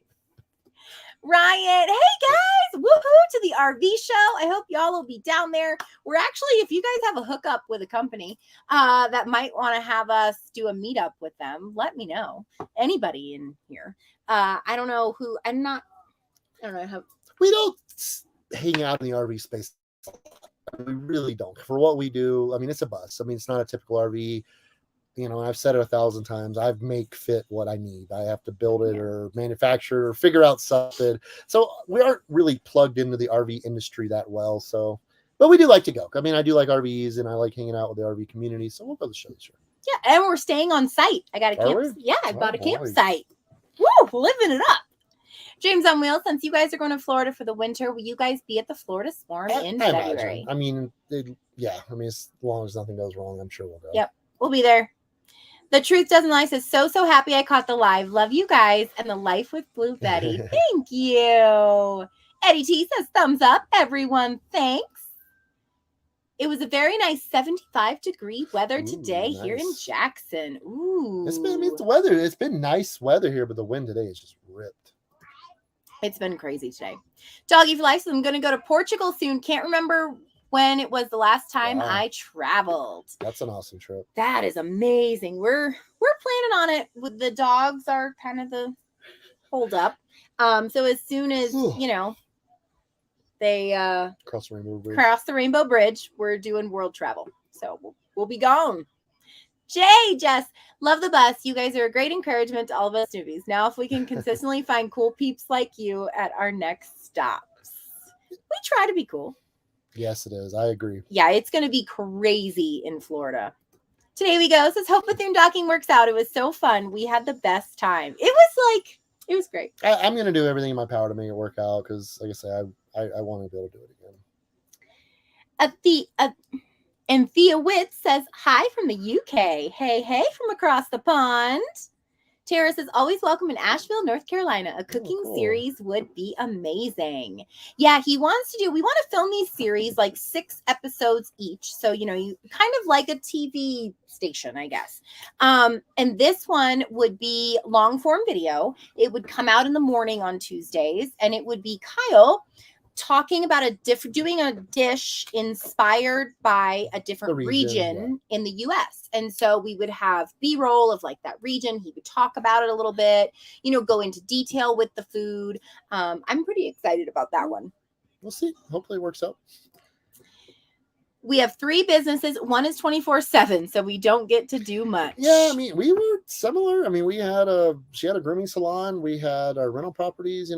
Ryan, hey guys, woohoo to the RV show. I hope y'all will be down there. We're actually, if you guys have a hookup with a company that might want to have us do a meetup with them, let me know. Anybody in here. I don't know who, I don't know how. We don't hang out in the RV space. We really don't. For what we do, I mean, it's a bus. I mean, it's not a typical RV. I've said it 1,000 times. I make fit what I need. I have to build it or manufacture or figure out something. So we aren't really plugged into the RV industry that well. So, but we do like to go. I mean, I do like RVs and I like hanging out with the RV community. So we'll go to the show this year. Yeah, and we're staying on site. I got a camp. Yeah, I bought a campsite. Woo, living it up. James on Wheels, since you guys are going to Florida for the winter, will you guys be at the Florida Swarm in February? I mean, as long as nothing goes wrong, I'm sure we'll go. Yep, we'll be there. The Truth Doesn't Lie says, so happy I caught the live. Love you guys and the Life with Blue Betty. Thank you. Eddie T says, thumbs up, everyone. Thanks. It was a very nice 75-degree weather today here in Jackson. Ooh. It's the weather. It's been nice weather here, but the wind today is just ripped. It's been crazy today. Doggy for Life says, I'm going to go to Portugal soon. Can't remember when it was the last time I traveled. That's an awesome trip. That is amazing. We're planning on it. With the dogs are kind of the hold up. So as soon as they cross the Rainbow Bridge, we're doing world travel. So we'll be gone. Jay, Jess, love the bus. You guys are a great encouragement to all of us newbies. Now, if we can consistently find cool peeps like you at our next stops, we try to be cool. Yes, it is. I agree. Yeah, it's going to be crazy in Florida. Today we go. Says, hope Bethune docking works out. It was so fun. We had the best time. It was great. I'm going to do everything in my power to make it work out because, like I said, I want to be able to do it again. And Thea Witt says, hi from the UK. Hey, from across the pond. Tara says, always welcome in Asheville, North Carolina. A cooking series would be amazing. Yeah, we want to film these series like 6 episodes each. So, you kind of like a TV station, I guess. And this one would be long form video. It would come out in the morning on Tuesdays, and it would be Kyle talking about doing a dish inspired by a different region in the US. And so we would have B-roll of like that region. He would talk about it a little bit, go into detail with the food. I'm pretty excited about that one. We'll see. Hopefully it works out. We have 3 businesses. One is 24/7, so we don't get to do much. Yeah, I mean, we were similar. I mean, she had a grooming salon. We had our rental properties.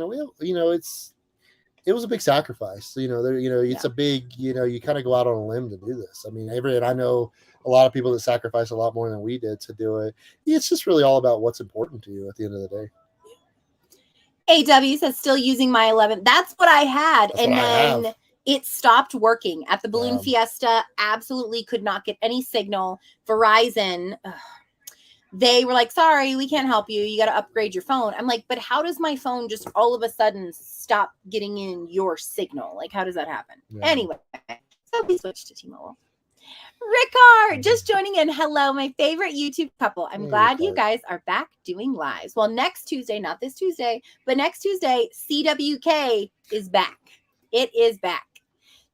It was a big sacrifice. It's a big, you kind of go out on a limb to do this. I mean, and I know a lot of people that sacrifice a lot more than we did to do it. It's just really all about what's important to you at the end of the day. AW says, still using my 11. That's what I had. Then it stopped working at the Balloon Fiesta. Absolutely could not get any signal. Verizon, they were like, sorry, we can't help you. You got to upgrade your phone. I'm like, but how does my phone just all of a sudden stop getting in your signal? Like, how does that happen? Yeah. Anyway, so we switched to T-Mobile. Ricard, just joining in. Hello, my favorite YouTube couple. I'm Hey, glad you Ricard. guys are back doing lives. Well, next Tuesday, not this Tuesday, but next Tuesday, CWK is back. It is back.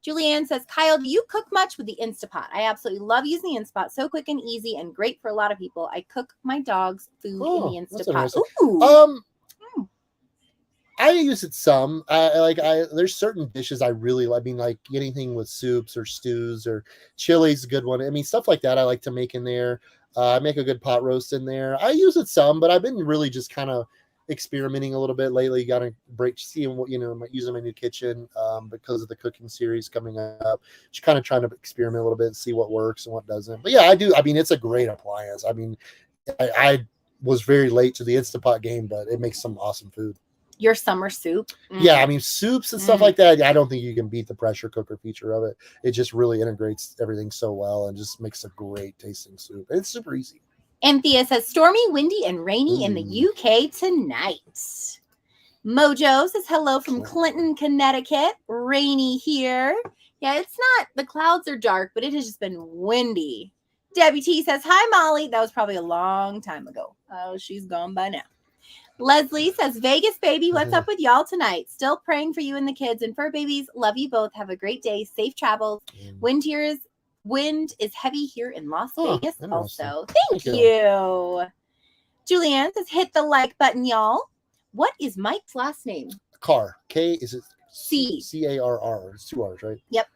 Julianne says, Kyle, do you cook much with the Instapot? I absolutely love using the Instapot. So quick and easy and great for a lot of people. I cook my dog's food in the that's Instapot. interesting. Ooh. I use it some. There's certain dishes I really like. I mean, like anything with soups or stews or chili's a good one. I mean, stuff like that I like to make in there. I make a good pot roast in there. I use it some, but I've been really just kind of experimenting a little bit lately. Got to seeing what using my new kitchen because of the cooking series coming up. Just kind of trying to experiment a little bit and see what works and what doesn't. But yeah, I do. I mean, it's a great appliance. I mean, I was very late to the Instapot game, but it makes some awesome food. Your summer soup. Yeah, I mean, soups and stuff like that. I don't think you can beat the pressure cooker feature of it. It just really integrates everything so well and just makes a great tasting soup. It's super easy. Anthea says, stormy, windy, and rainy in the UK tonight. Mojo says, hello from Clinton, Connecticut. Rainy here. Yeah, it's not, the clouds are dark, but it has just been windy. Debbie T says, hi, Molly. That was probably a long time ago. Oh, she's gone by now. Leslie says, Vegas, baby, what's up with y'all tonight? Still praying for you and the kids and fur babies. Love you both. Have a great day. Safe travels. Wind is heavy here in Las Vegas also. Thank you. Julianne says, hit the like button, y'all. What is Mike's last name? Carr. K, is it C? C-A-R-R. It's 2 R's, right? Yep.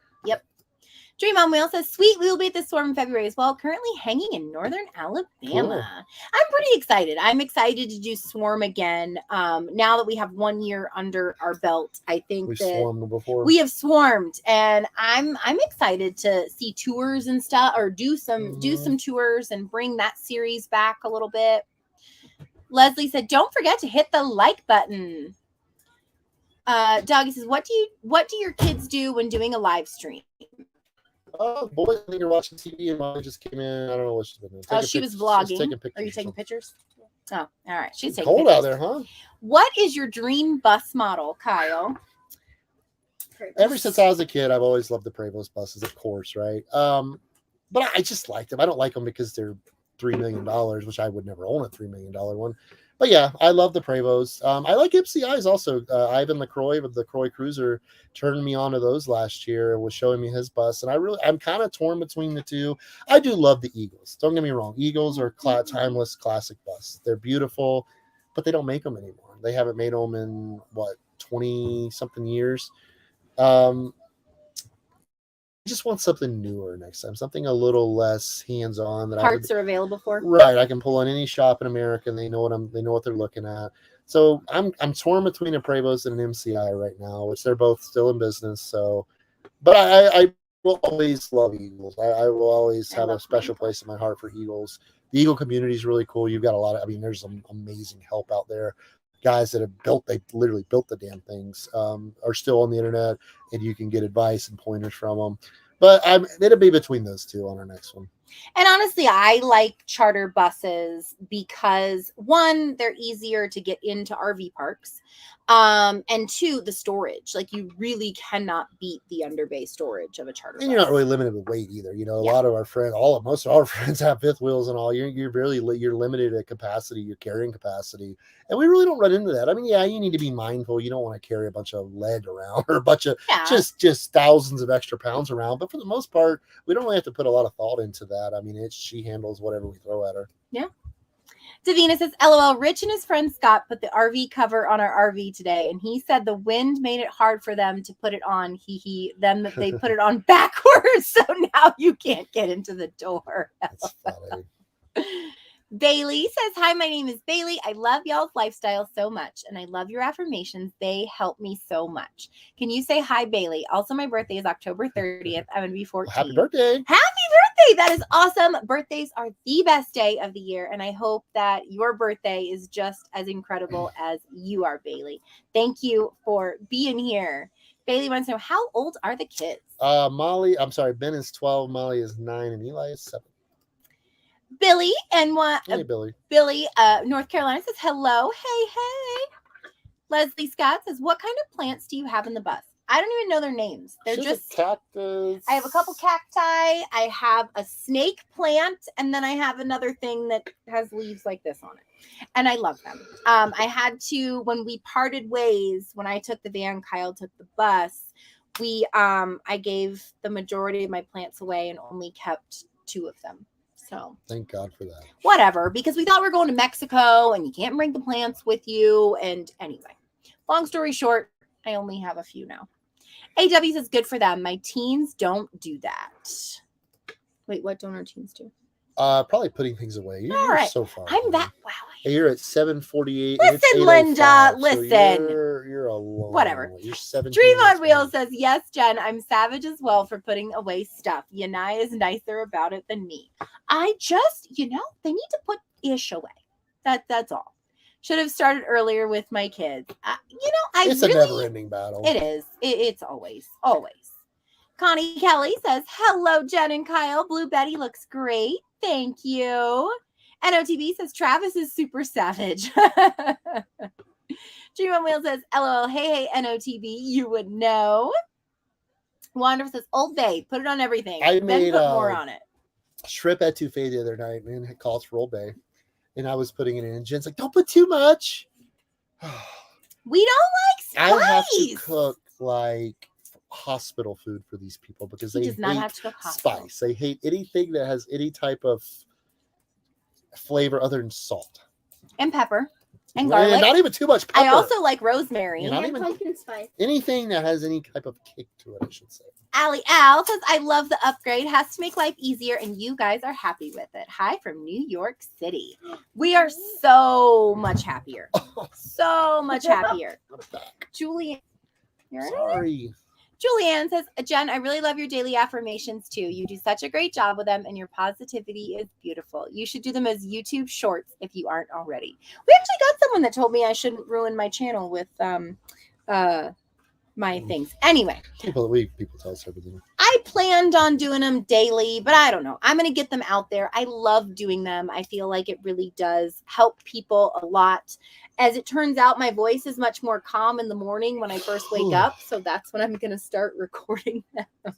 Dream on Wheel says, sweet, we will be at the Storm in February as well. Currently hanging in northern Alabama. Cool. I'm pretty excited. I'm excited to do Swarm again. Now that we have 1 year under our belt, I think We've swarmed before. We have swarmed, and I'm excited to see tours and stuff, or do some tours and bring that series back a little bit. Leslie said, don't forget to hit the like button. Doggy says, what do your kids do when doing a live stream? Oh, boy, I think you're watching TV and Molly just came in. I don't know what she's been doing. She was vlogging. Are you taking pictures? Oh, all right. She's taking pictures. Cold out there, huh? What is your dream bus model, Kyle? Ever since I was a kid, I've always loved the Prevost buses, of course, right? But I just like them. I don't like them because they're $3 million, which I would never own a $3 million one. But yeah, I love the Prevost. I like MCIs also. Ivan LaCroix with the Croix Cruiser turned me on to those last year and was showing me his bus. And I'm kind of torn between the two. I do love the Eagles. Don't get me wrong. Eagles are timeless classic bus. They're beautiful, but they don't make them anymore. They haven't made them in 20 something years. I just want something newer next time, something a little less hands-on. That parts are available for. Right, I can pull on any shop in America, and they know what they're looking at. So I'm torn between a Prevost and an MCI right now, which they're both still in business. So, but I will always love Eagles. I will always have a special place in my heart for Eagles. The Eagle community is really cool. You've got a lot of. I mean, there's some amazing help out there. Guys that have they literally built the damn things, are still on the internet, and you can get advice and pointers from them. But it'll be between those two on our next one. And honestly, I like charter buses because 1, they're easier to get into RV parks. And 2, the storage. Like, you really cannot beat the underbay storage of a charter bus. And you're not really limited with weight either. A lot of our friends, most of our friends have fifth wheels and all. You're limited at capacity, your carrying capacity. And we really don't run into that. I mean, yeah, you need to be mindful. You don't want to carry a bunch of lead around or a bunch of just thousands of extra pounds around. But for the most part, we don't really have to put a lot of thought into that. I mean, she handles whatever we throw at her. Yeah. Davina says, LOL, Rich and his friend Scott put the RV cover on our RV today, and he said the wind made it hard for them to put it on. Then they put it on backwards, so now you can't get into the door. That's funny. Bailey says, hi, my name is Bailey. I love y'all's lifestyle so much, and I love your affirmations. They help me so much. Can you say hi, Bailey? Also, my birthday is October 30th. I'm going to be 14. Happy birthday. Happy birthday. That is awesome. Birthdays are the best day of the year, and I hope that your birthday is just as incredible as you are, Bailey. Thank you for being here. Bailey wants to know, how old are the kids? Ben is 12, Molly is 9, and Eli is 7. Billy and Billy, North Carolina says hello. Hey. Leslie Scott says, what kind of plants do you have in the bus? I don't even know their names. They're She has just a cactus. I have a couple cacti. I have a snake plant, and then I have another thing that has leaves like this on it. And I love them. I had to, when we parted ways, when I took the van, Kyle took the bus, I gave the majority of my plants away and only kept 2 of them. So thank God for that. whatever, because we thought we were going to Mexico and you can't bring the plants with you. And anyway, long story short, I only have a few now. AW says good for them. My teens don't do that. Wait, what don't our teens do? Probably putting things away. You're right. so far. I'm that wow. Hey, you're at 7:48. Listen, Linda. Listen. You're alone. Whatever. You're 17. Dream on Wheels says, yes, Jen, I'm savage as well for putting away stuff. Yanai is nicer about it than me. I just, they need to put ish away. That's all. Should have started earlier with my kids. It's a never-ending battle. It is. It's always. Connie Kelly says, hello, Jen and Kyle. Blue Betty looks great. Thank you. NOTB says, Travis is super savage. Dream on Wheels says, LOL, hey, NOTB, you would know. Wander says, Old Bay, put it on everything. I then made put more on it. Shrimp etouffee the other night, man. It calls for Old Bay. And I was putting it in. And Jen's like, don't put too much. We don't like spice. I have to cook like hospital food for these people because they does not hate have to cook hospital. spice. They hate anything that has any type of flavor other than salt and pepper and garlic. And not even too much pepper. I also like rosemary. Not even pumpkin spice. Anything that has any type of kick to it, I should say. Allie Al says, I love the upgrade. Has to make life easier, and you guys are happy with it. Hi from New York City. We are so much happier. So much happier. I'm back. Julian, you're Sorry. Julianne says, Jen, I really love your daily affirmations too. You do such a great job with them, and your positivity is beautiful. You should do them as YouTube shorts if you aren't already. We actually got someone that told me I shouldn't ruin my channel with my things. Anyway, People tell us everything. I planned on doing them daily, but I don't know. I'm going to get them out there. I love doing them. I feel like it really does help people a lot. As it turns out, my voice is much more calm in the morning when I first wake up. So that's when I'm going to start recording them.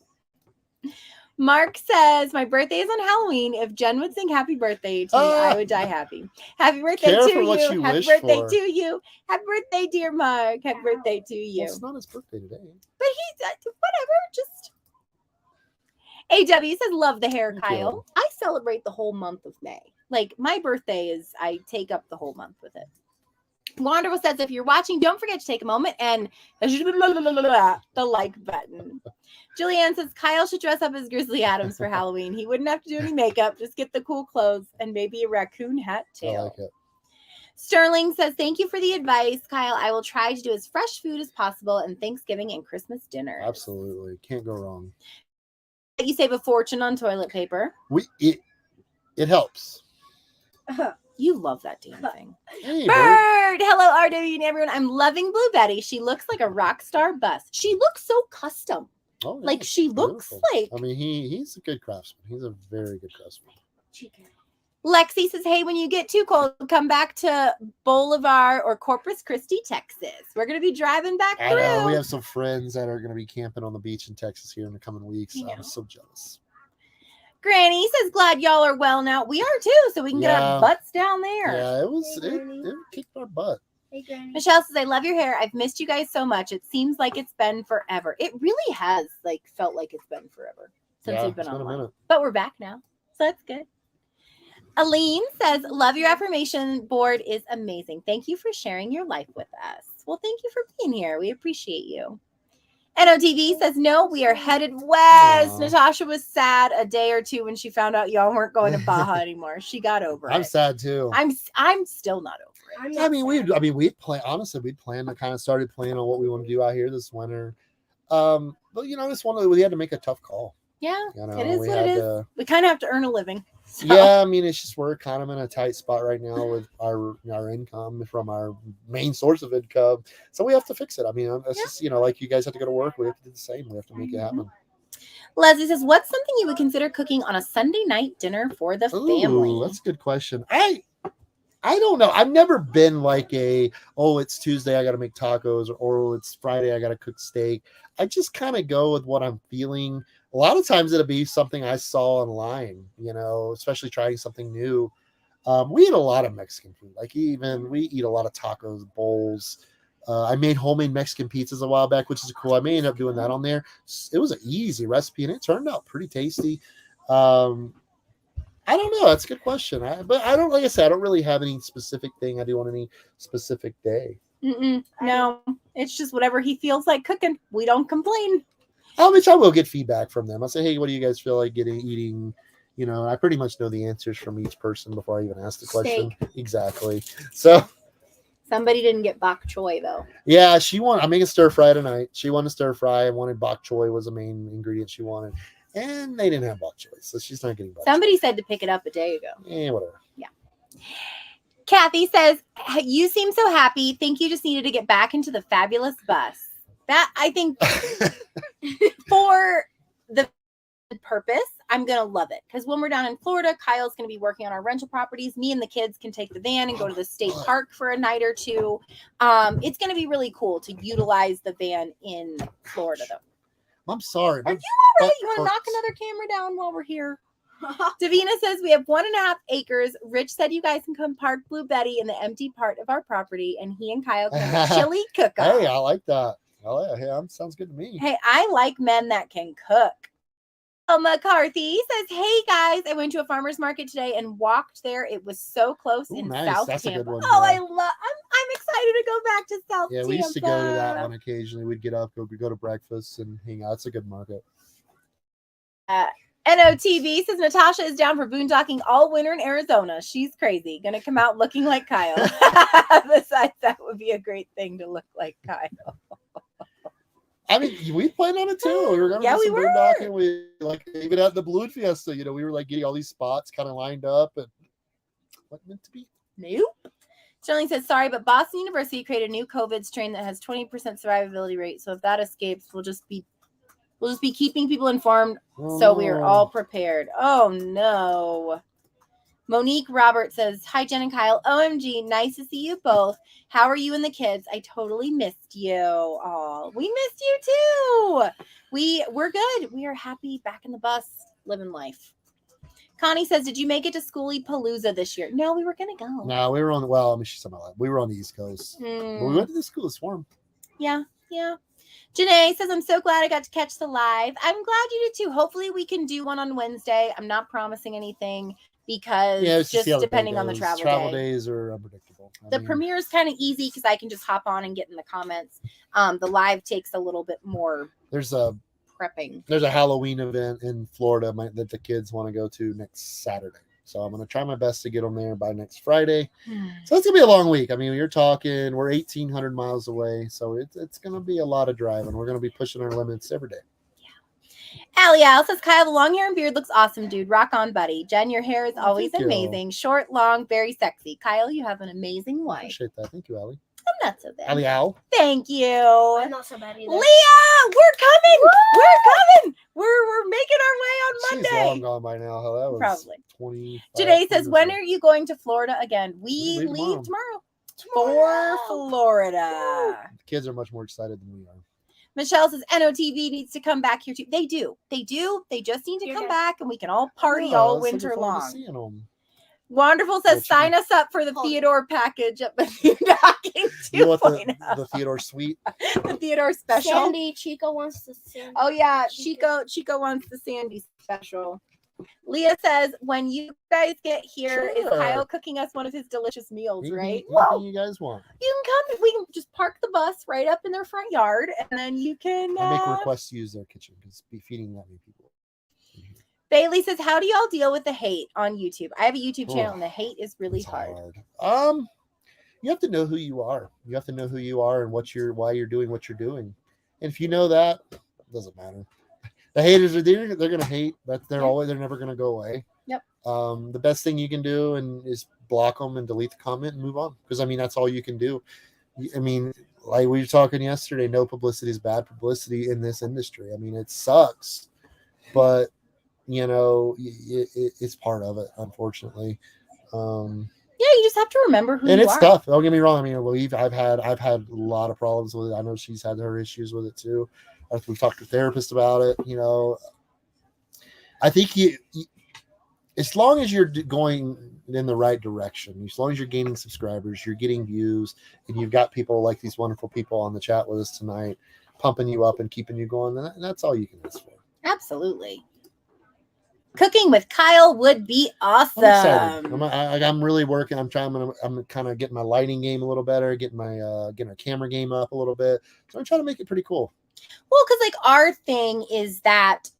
Mark says, my birthday is on Halloween. If Jen would sing happy birthday to me, I would die happy. Happy birthday to you. Happy birthday to you. Happy birthday, dear Mark. Happy birthday to you. Well, it's not his birthday today. But he's, whatever, just. AW says, love the hair, Kyle. I celebrate the whole month of May. Like, my birthday is, I take up the whole month with it. Wanderful says, if you're watching, don't forget to take a moment and the like button. Julianne says, Kyle should dress up as Grizzly Adams for Halloween. He wouldn't have to do any makeup. Just get the cool clothes and maybe a raccoon hat too. I like it. Sterling says, thank you for the advice, Kyle. I will try to do as fresh food as possible in Thanksgiving and Christmas dinner. Absolutely. Can't go wrong. You save a fortune on toilet paper. It helps. You love that damn thing. Hey, Bird! Hello, RW and everyone. I'm loving Blue Betty. She looks like a rock star bust. She looks so custom. Oh, yeah. Like, she looks like... I mean, he's a good craftsman. He's a very good craftsman. Lexi says, hey, when you get too cold, come back to Bolivar or Corpus Christi, Texas. We're going to be driving back through. I know. We have some friends that are going to be camping on the beach in Texas here in the coming weeks. I'm so jealous. Granny says, glad y'all are well now. We are too, so we can get our butts down there. Yeah, it kicked our butt. Hey, Granny. Michelle says, I love your hair. I've missed you guys so much. It seems like it's been forever. It really has felt like it's been forever since we've been online. But we're back now, so that's good. Aline says, love your affirmation board is amazing. Thank you for sharing your life with us. Well, thank you for being here. We appreciate you. NOTV says, no, we are headed west. Aww. Natasha was sad a day or two when she found out y'all weren't going to Baja anymore. She got over it. I'm sad too. I'm still not over it. We'd planned to kind of started planning on what we want to do out here this winter. But we had to make a tough call. Yeah, it is what it is. We kind of have to earn a living. So. Yeah, I mean, it's just we're kind of in a tight spot right now with our income from our main source of income. So we have to fix it. I mean, it's just, like you guys have to go to work. We have to do the same. We have to make it happen. Leslie says, what's something you would consider cooking on a Sunday night dinner for the family? That's a good question. I I don't know. I've never been like it's Tuesday, I got to make tacos, or it's Friday, I got to cook steak. I just kind of go with what I'm feeling. A lot of times it'll be something I saw online, especially trying something new. We eat a lot of Mexican food. Like we eat a lot of tacos, bowls. I made homemade Mexican pizzas a while back, which is cool. I may end up doing that on there. It was an easy recipe and it turned out pretty tasty. I don't know. That's a good question. But I don't, like I said, I don't really have any specific thing I do on any specific day. No, it's just whatever he feels like cooking. We don't complain. I will get feedback from them. I'll say, hey, what do you guys feel like eating? I pretty much know the answers from each person before I even ask the question. Steak. Exactly. So somebody didn't get bok choy though. Yeah, I'm making stir fry tonight. She wanted stir fry. I wanted bok choy was the main ingredient she wanted. And they didn't have bok choy, so she's not getting bok Somebody choy. said to pick it up a day ago. Whatever. Yeah. Kathy says, you seem so happy. Think you just needed to get back into the fabulous bus. That, I think, for the purpose, I'm going to love it. Because when we're down in Florida, Kyle's going to be working on our rental properties. Me and the kids can take the van and go to the state park for a night or two. It's going to be really cool to utilize the van in Florida, though. I'm sorry. Are you all right? You want to knock another camera down while we're here? Davina says we have 1.5 acres. Rich said you guys can come park Blue Betty in the empty part of our property, and he and Kyle can have a chili cook-off. Hey, I like that. Sounds good to me. Hey, I like men that can cook. McCarthy says, hey guys, I went to a farmer's market today and walked there. It was so close in nice. South That's Tampa. A good one, oh, yeah. I'm excited to go back to South Tampa. Yeah, we used to go to that one occasionally. We'd get up, go to breakfast and hang out. It's a good market. NOTV says Natasha is down for boondocking all winter in Arizona. She's crazy. Gonna come out looking like Kyle. Besides, that would be a great thing to look like Kyle. I mean, we planned on it too. We were going to do some boondocking. We even at the Balloon Fiesta, we were like getting all these spots kind of lined up, and what meant to be. Nope. Sterling says, sorry, but Boston University created a new COVID strain that has 20% survivability rate. So if that escapes, we'll just be keeping people informed so we are all prepared. Oh no. Monique Roberts says, hi, Jen and Kyle. OMG, nice to see you both. How are you and the kids? I totally missed you. Oh, we missed you too. We're good. We are happy back in the bus, living life. Connie says, did you make it to Schoolie Palooza this year? No, we were going to go. No, we were on we were on the East Coast. But we went to the school this morning. Yeah. Janae says, I'm so glad I got to catch the live. I'm glad you did too. Hopefully we can do one on Wednesday. I'm not promising anything because just depending on the travel days are unpredictable. The premiere is kind of easy because I can just hop on and get in the comments. The live takes a little bit more prepping. There's a Halloween event in Florida that the kids want to go to next Saturday. So I'm going to try my best to get them there by next Friday. So it's going to be a long week. I mean, we're 1,800 miles away. So it's going to be a lot of driving. We're going to be pushing our limits every day. Allie Al says, Kyle, the long hair and beard looks awesome, dude. Rock on, buddy. Jen, your hair is always amazing. Short, long, very sexy. Kyle, you have an amazing wife. I appreciate that. Thank you, Allie. I'm not so bad. Allie Al. Thank you. I'm not so bad either. Leah, we're coming. Woo! We're coming. We're making our way on Monday. She's long gone by now. That was probably 20. Today says, when are you going to Florida again? We leave tomorrow. For Florida. The kids are much more excited than we are. Michelle says NOTV needs to come back here too. They do. They just need to come back and we can all party all winter long. Wonderful says sign us up for the Theodore package at Bethune Docking 2.0. You want the Theodore suite? The Theodore special. Sandy, Chico wants the Sandy. Oh yeah, Chico wants the Sandy special. Leah says, when you guys get here, is Kyle cooking us one of his delicious meals, right? What do you guys want? You can come. We can just park the bus right up in their front yard, and then you can... I make requests to use their kitchen because be feeding that many people. Bailey says, how do y'all deal with the hate on YouTube? I have a YouTube channel, and the hate is really hard. You have to know who you are. You have to know who you are and why you're doing what you're doing. And if you know that, it doesn't matter. The haters are there. They're gonna hate, but they're never gonna go away. Yep. The best thing you can do is block them and delete the comment and move on. Because I mean, that's all you can do. I mean, like we were talking yesterday, no publicity is bad publicity in this industry. I mean, it sucks, but it's part of it, unfortunately. You just have to remember who and you it's are. tough. Don't get me wrong. I mean, I've had a lot of problems with it. I know she's had her issues with it too. We've talked to therapists about it. You know, I think you as long as you're going in the right direction, as long as you're gaining subscribers, you're getting views, and you've got people like these wonderful people on the chat with us tonight, pumping you up and keeping you going, then that's all you can ask for. Absolutely. Cooking with Kyle would be awesome. I'm excited. I'm really working. I'm kind of getting my lighting game a little better, getting my camera game up a little bit. So I'm trying to make it pretty cool. Well, because like our thing is that,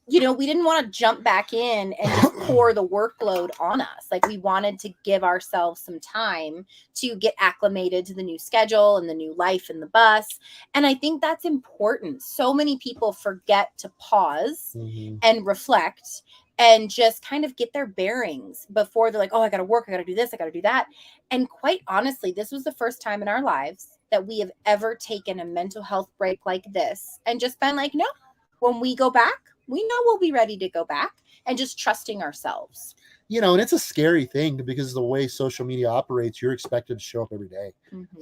you know, we didn't want to jump back in and just pour the workload on us. Like we wanted to give ourselves some time to get acclimated to the new schedule and the new life in the bus. And I think that's important. So many people forget to pause and reflect and just kind of get their bearings before they're like, oh, I got to work. I got to do this. I got to do that. And quite honestly, this was the first time in our lives that we have ever taken a mental health break like this and just been like, no, when we go back, we know we'll be ready to go back, and just trusting ourselves. You know, and it's a scary thing because the way social media operates, you're expected to show up every day.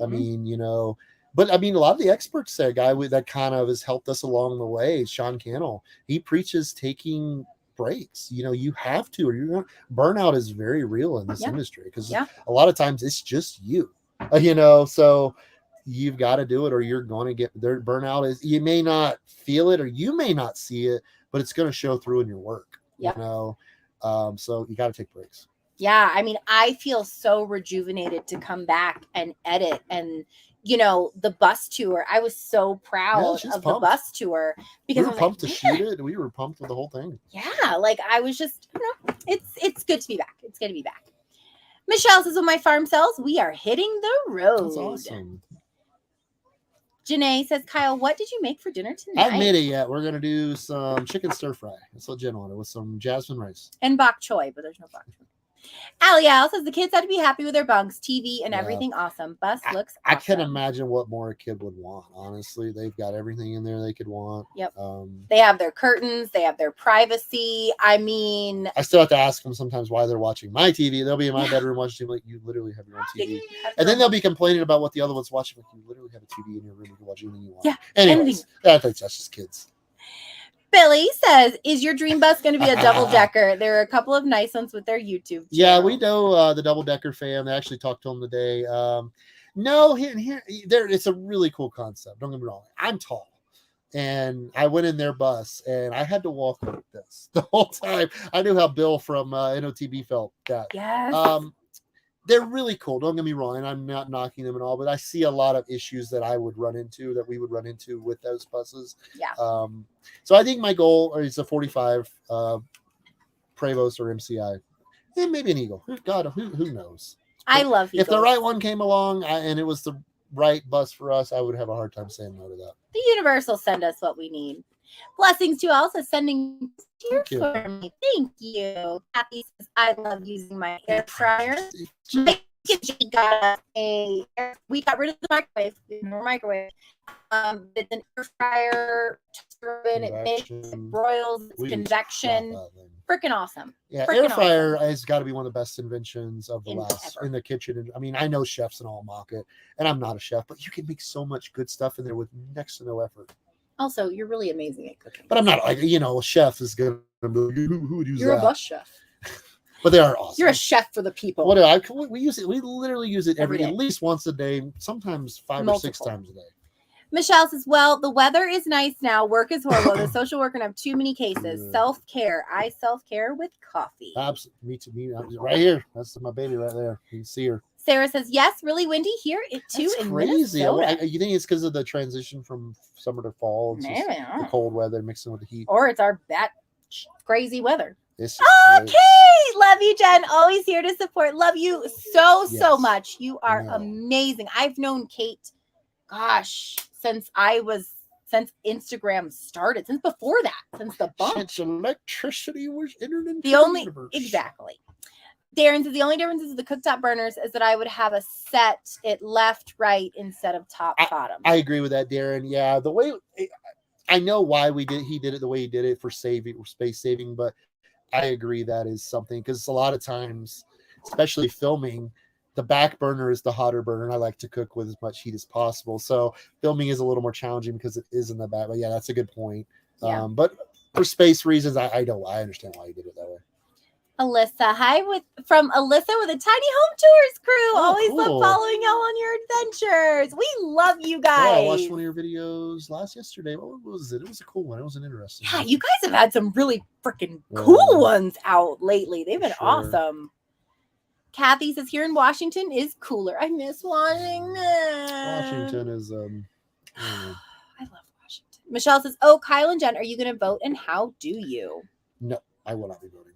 I mean, you know, but I mean, a lot of the experts say a guy that kind of has helped us along the way, Sean Cannell, he preaches taking breaks. You know, you have to, or you're not. Burnout is very real in this industry because a lot of times it's just you, you know, so you've got to do it or you're going to get there. Burnout is, you may not feel it or you may not see it, but it's going to show through in your work, you know? So you got to take breaks. Yeah. I mean, I feel so rejuvenated to come back and edit. And, you know, the bus tour, I was so proud of the bus tour because we were pumped to shoot it. We were pumped with the whole thing. Yeah. Like I was just, you know, it's good to be back. It's good to be back. Michelle says, when my farm sells, we are hitting the road. That's awesome. Janae says, Kyle, what did you make for dinner tonight? I haven't made it yet. We're going to do some chicken stir fry. That's what Jenn wanted with some jasmine rice. And bok choy, but there's no bok choy. Allie Al says, the kids had to be happy with their bunks, TV, and everything awesome. Bus looks awesome. I can't imagine what more a kid would want, honestly. They've got everything in there they could want. Yep. They have their curtains. They have their privacy. I mean... I still have to ask them sometimes why they're watching my TV. They'll be in my bedroom watching TV. Like, you literally have your own TV. And then they'll be complaining about what the other one's watching. Like, you literally have a TV in your room. You can watch anything you want. Yeah. Anyways, that's just kids. Billy says, is your dream bus going to be a double-decker? There are a couple of nice ones with their YouTube channel. Yeah, we know the double-decker fam. They actually talked to them today. No, it's a really cool concept. Don't get me wrong. I'm tall. And I went in their bus, and I had to walk like this the whole time. I knew how Bill from NOTB felt that. Yes. They're really cool. Don't get me wrong, and I'm not knocking them at all, but I see a lot of issues that we would run into with those buses. Yeah. So I think my goal is a 45 Prevost or MCI, and maybe an Eagle. God, who knows? I love Eagles. If the right one came along and it was the right bus for us, I would have a hard time saying no to that. The universe will send us what we need. Blessings to all. So sending here for me. Thank you. Kathy says, I love using my air fryer. We got rid of the microwave. No microwave. It's an air fryer, oven, it makes, it broils, it's convection. Freaking awesome. Yeah, air fryer has got to be one of the best inventions of the last in the kitchen. I mean, I know chefs and all mock it, and I'm not a chef, but you can make so much good stuff in there with next to no effort. Also, you're really amazing at cooking. But I'm not like, a chef is going to be, who would use that? You're a bus chef. But they are awesome. You're a chef for the people. We use it. We literally use it every day. At least once a day, sometimes 5 or 6 times a day. Michelle says, well, the weather is nice now. Work is horrible. The social worker have too many cases. Self-care. I self-care with coffee. Absolutely. Me. Right here. That's my baby right there. You can see her. Sarah says, yes, really windy here too. That's in crazy. Minnesota. You think it's because of the transition from summer to fall? It's just the cold weather mixing with the heat. Or it's our crazy weather. Okay. Love you, Jenn. Always here to support. Love you so much. You are amazing. I've known Kate, since Instagram started, since before that, since the bump. Since electricity was entered into the only universe. Exactly. Darren says the only difference is the cooktop burners is that I would have a set it left, right instead of top, bottom. I agree with that, Darren. Yeah, the way I know why he did it the way he did it for saving or space saving, but I agree that is something because a lot of times, especially filming, the back burner is the hotter burner, and I like to cook with as much heat as possible. So filming is a little more challenging because it is in the back. But yeah, that's a good point. Yeah. But for space reasons, I understand why you did it that way. Alyssa, hi from Alyssa with a Tiny Home Tours crew. Oh, Always cool. love following y'all on your adventures. We love you guys. Yeah, I watched one of your videos yesterday. What was it? It was a cool one. It was an interesting Yeah, one. you guys have had some really freaking cool ones out lately. They've been awesome. Kathy says here in Washington is cooler. I miss Washington. Washington is I love Washington. Michelle says, "Oh, Kyle and Jen, are you going to vote? And how do you?" No, I will not be voting.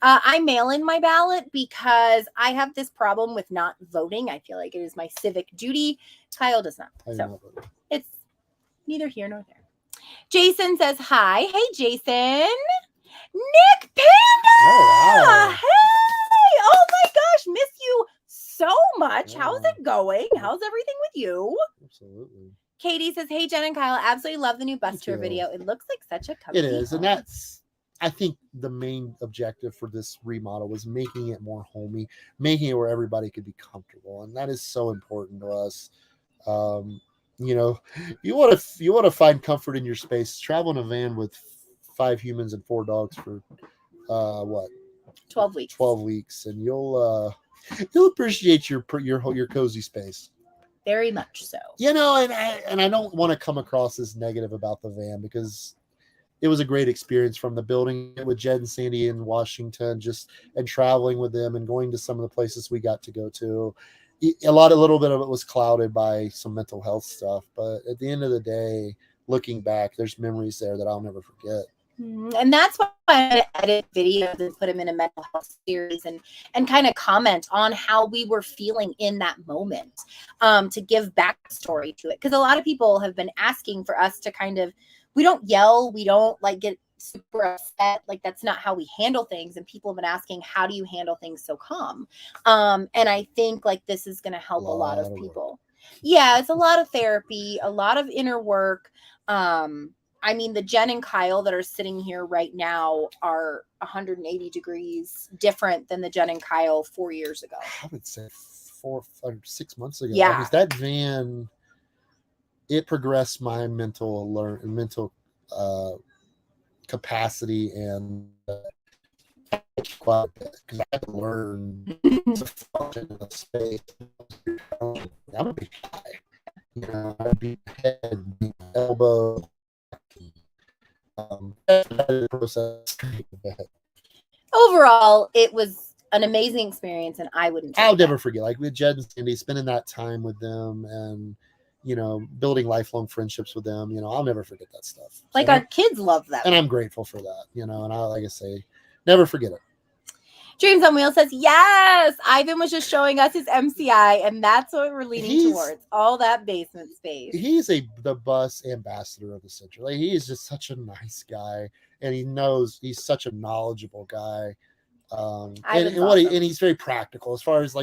I mail in my ballot because I have this problem with not voting. I feel like it is my civic duty. Kyle does not. So it's neither here nor there. Jason says hi. Hey, Jason. Nick Panda. Oh, wow. Hey. Oh my gosh. Miss you so much. Wow. How's it going? How's everything with you? Absolutely. Katie says, hey, Jen and Kyle, absolutely love the new bus tour video. It looks like such a comfy It is. home. And that's, I think the main objective for this remodel was making it more homey, making it where everybody could be comfortable. And that is so important to us. You know, you want to find comfort in your space. Travel in a van with 5 humans and 4 dogs for 12 weeks. 12 weeks, and you'll appreciate your cozy space. Very much so. You know, and I don't want to come across as negative about the van because it was a great experience from the building it with Jed and Sandy in Washington, and traveling with them and going to some of the places we got to go to. A little bit of it was clouded by some mental health stuff, but at the end of the day, looking back, there's memories there that I'll never forget. And that's why I edit videos and put them in a mental health series and kind of comment on how we were feeling in that moment, to give backstory to it. Because a lot of people have been asking for us to kind of, we don't yell, we don't like get super upset. Like that's not how we handle things. And people have been asking, how do you handle things so calm? And I think like this is going to help a lot of people. Yeah, it's a lot of therapy, a lot of inner work. I mean, the Jen and Kyle that are sitting here right now are 180 degrees different than the Jen and Kyle 4 years ago. I would say 4 or 6 months ago. Yeah. Because that van, it progressed my mental capacity and quite a bit because I had to learn to function in a space. I'm a big guy. You know, I'd be head, elbow. Overall, it was an amazing experience, and I wouldn't. I'll never forget. Like with Jed and Sandy, spending that time with them, and building lifelong friendships with them. I'll never forget that stuff. Like our kids love that, and I'm grateful for that. And like I say, never forget it. Dreams on Wheels says, yes, Ivan was just showing us his MCI, and that's what we're leaning towards, all that basement space. He's the bus ambassador of the Central. Like, he is just such a nice guy, and he's such a knowledgeable guy. And he's very practical as far as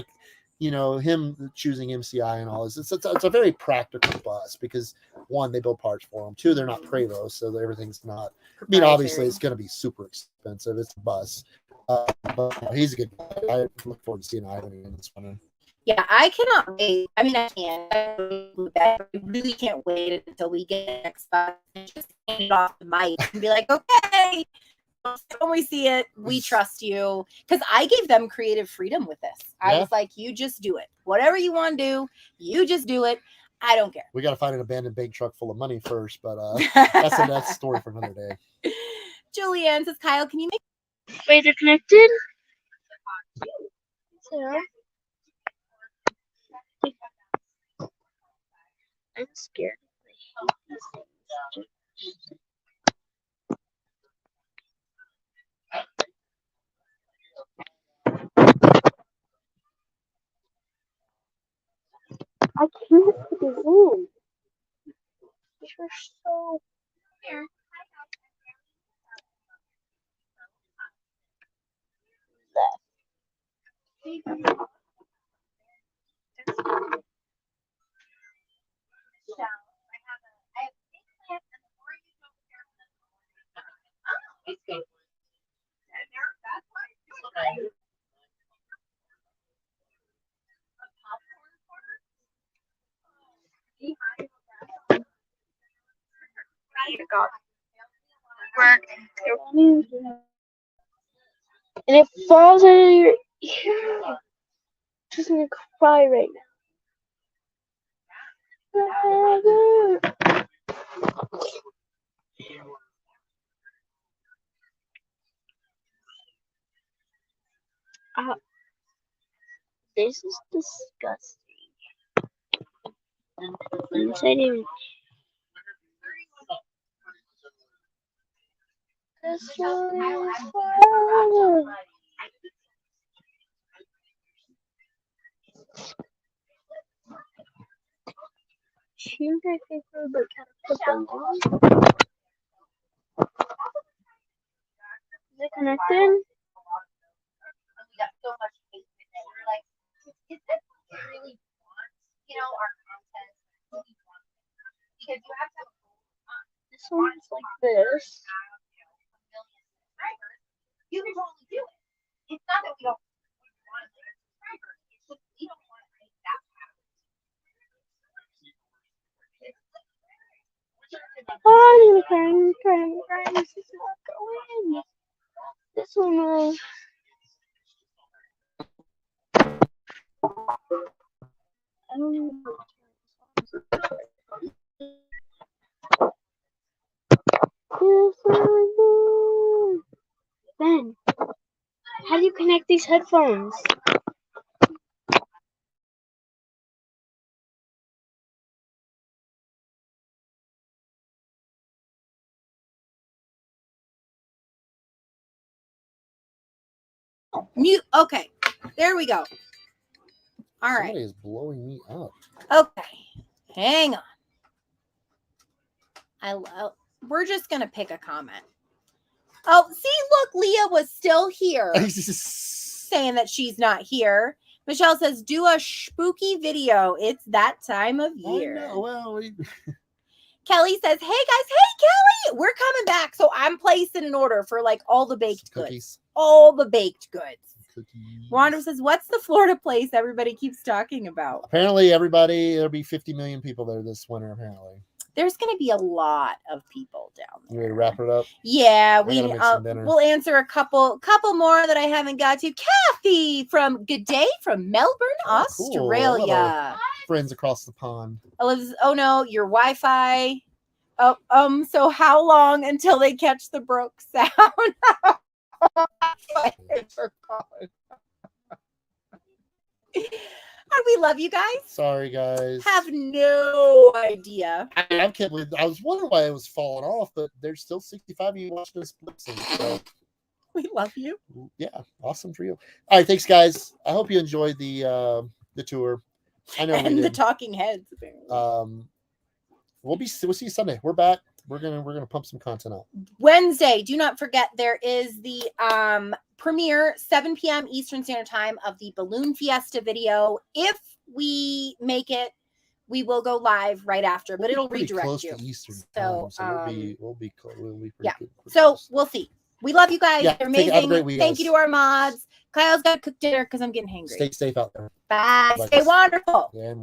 him choosing MCI and all this. It's a very practical bus because 1, they build parts for them. 2, they're not Prevost, so everything's not. I mean, obviously, it's going to be super expensive. It's a bus. But he's a good guy. I look forward to seeing Ivan again this winter. Yeah, I cannot wait. I mean, I can't. I really can't wait until we get next bus and just hand it off the mic and be like, okay, when we see it, we trust you. Because I gave them creative freedom with this. I was like, you just do it. Whatever you want to do, you just do it. I don't care. We got to find an abandoned bank truck full of money first, but that's a story for another day. Julianne says, Kyle, can you make... Wait, they're connected? Yeah. I'm scared. I can't put this in. You're so weird. god. Work. And it falls out of your ear. I'm just gonna cry right now. This is disgusting. Inside this one is fun. Shoot, I think we're about to put them on. Is it connected? This one's like this. Oh, I'm crying. This is not going. This one was. I don't even know. Ben, how do you connect these headphones? Mute. Okay, there we go. All right. Somebody is blowing me up. Okay, hang on. We're just gonna pick a comment. Oh, see, look, Leah was still here, saying that she's not here. Michelle says, "Do a spooky video. It's that time of year." I know. Well, Kelly says, "Hey guys, hey Kelly, we're coming back. So I'm placing an order for like all the baked goods, all the baked goods." Wanda says, "What's the Florida place everybody keeps talking about?" Apparently, there'll be 50 million people there this winter. Apparently, there's going to be a lot of people down there. You ready to wrap it up? Yeah, we'll answer a couple more that I haven't got to. Kathy from Good Day from Melbourne, Australia. Cool. Friends across the pond. Oh no, your Wi-Fi. Oh, so how long until they catch the broke sound? We love you guys. Sorry, guys. Have no idea. I can't believe. I was wondering why it was falling off, but there's still 65 of you watching this. So. We love you. Yeah, awesome for you. All right, thanks, guys. I hope you enjoyed the tour. I know and the talking heads. Apparently. We'll see you Sunday. We're back. We're gonna pump some content out. Wednesday, do not forget there is the premiere 7 p.m. Eastern Standard Time of the Balloon Fiesta video. If we make it, we will go live right after, but it'll redirect close you. To Eastern so time, we'll be yeah. So we'll see. We love you guys. Yeah, You're amazing. have a great week, Thank guys. you to our mods. Kyle's got to cook dinner because I'm getting hangry. Stay safe out there. Bye. Stay wonderful. Yeah, and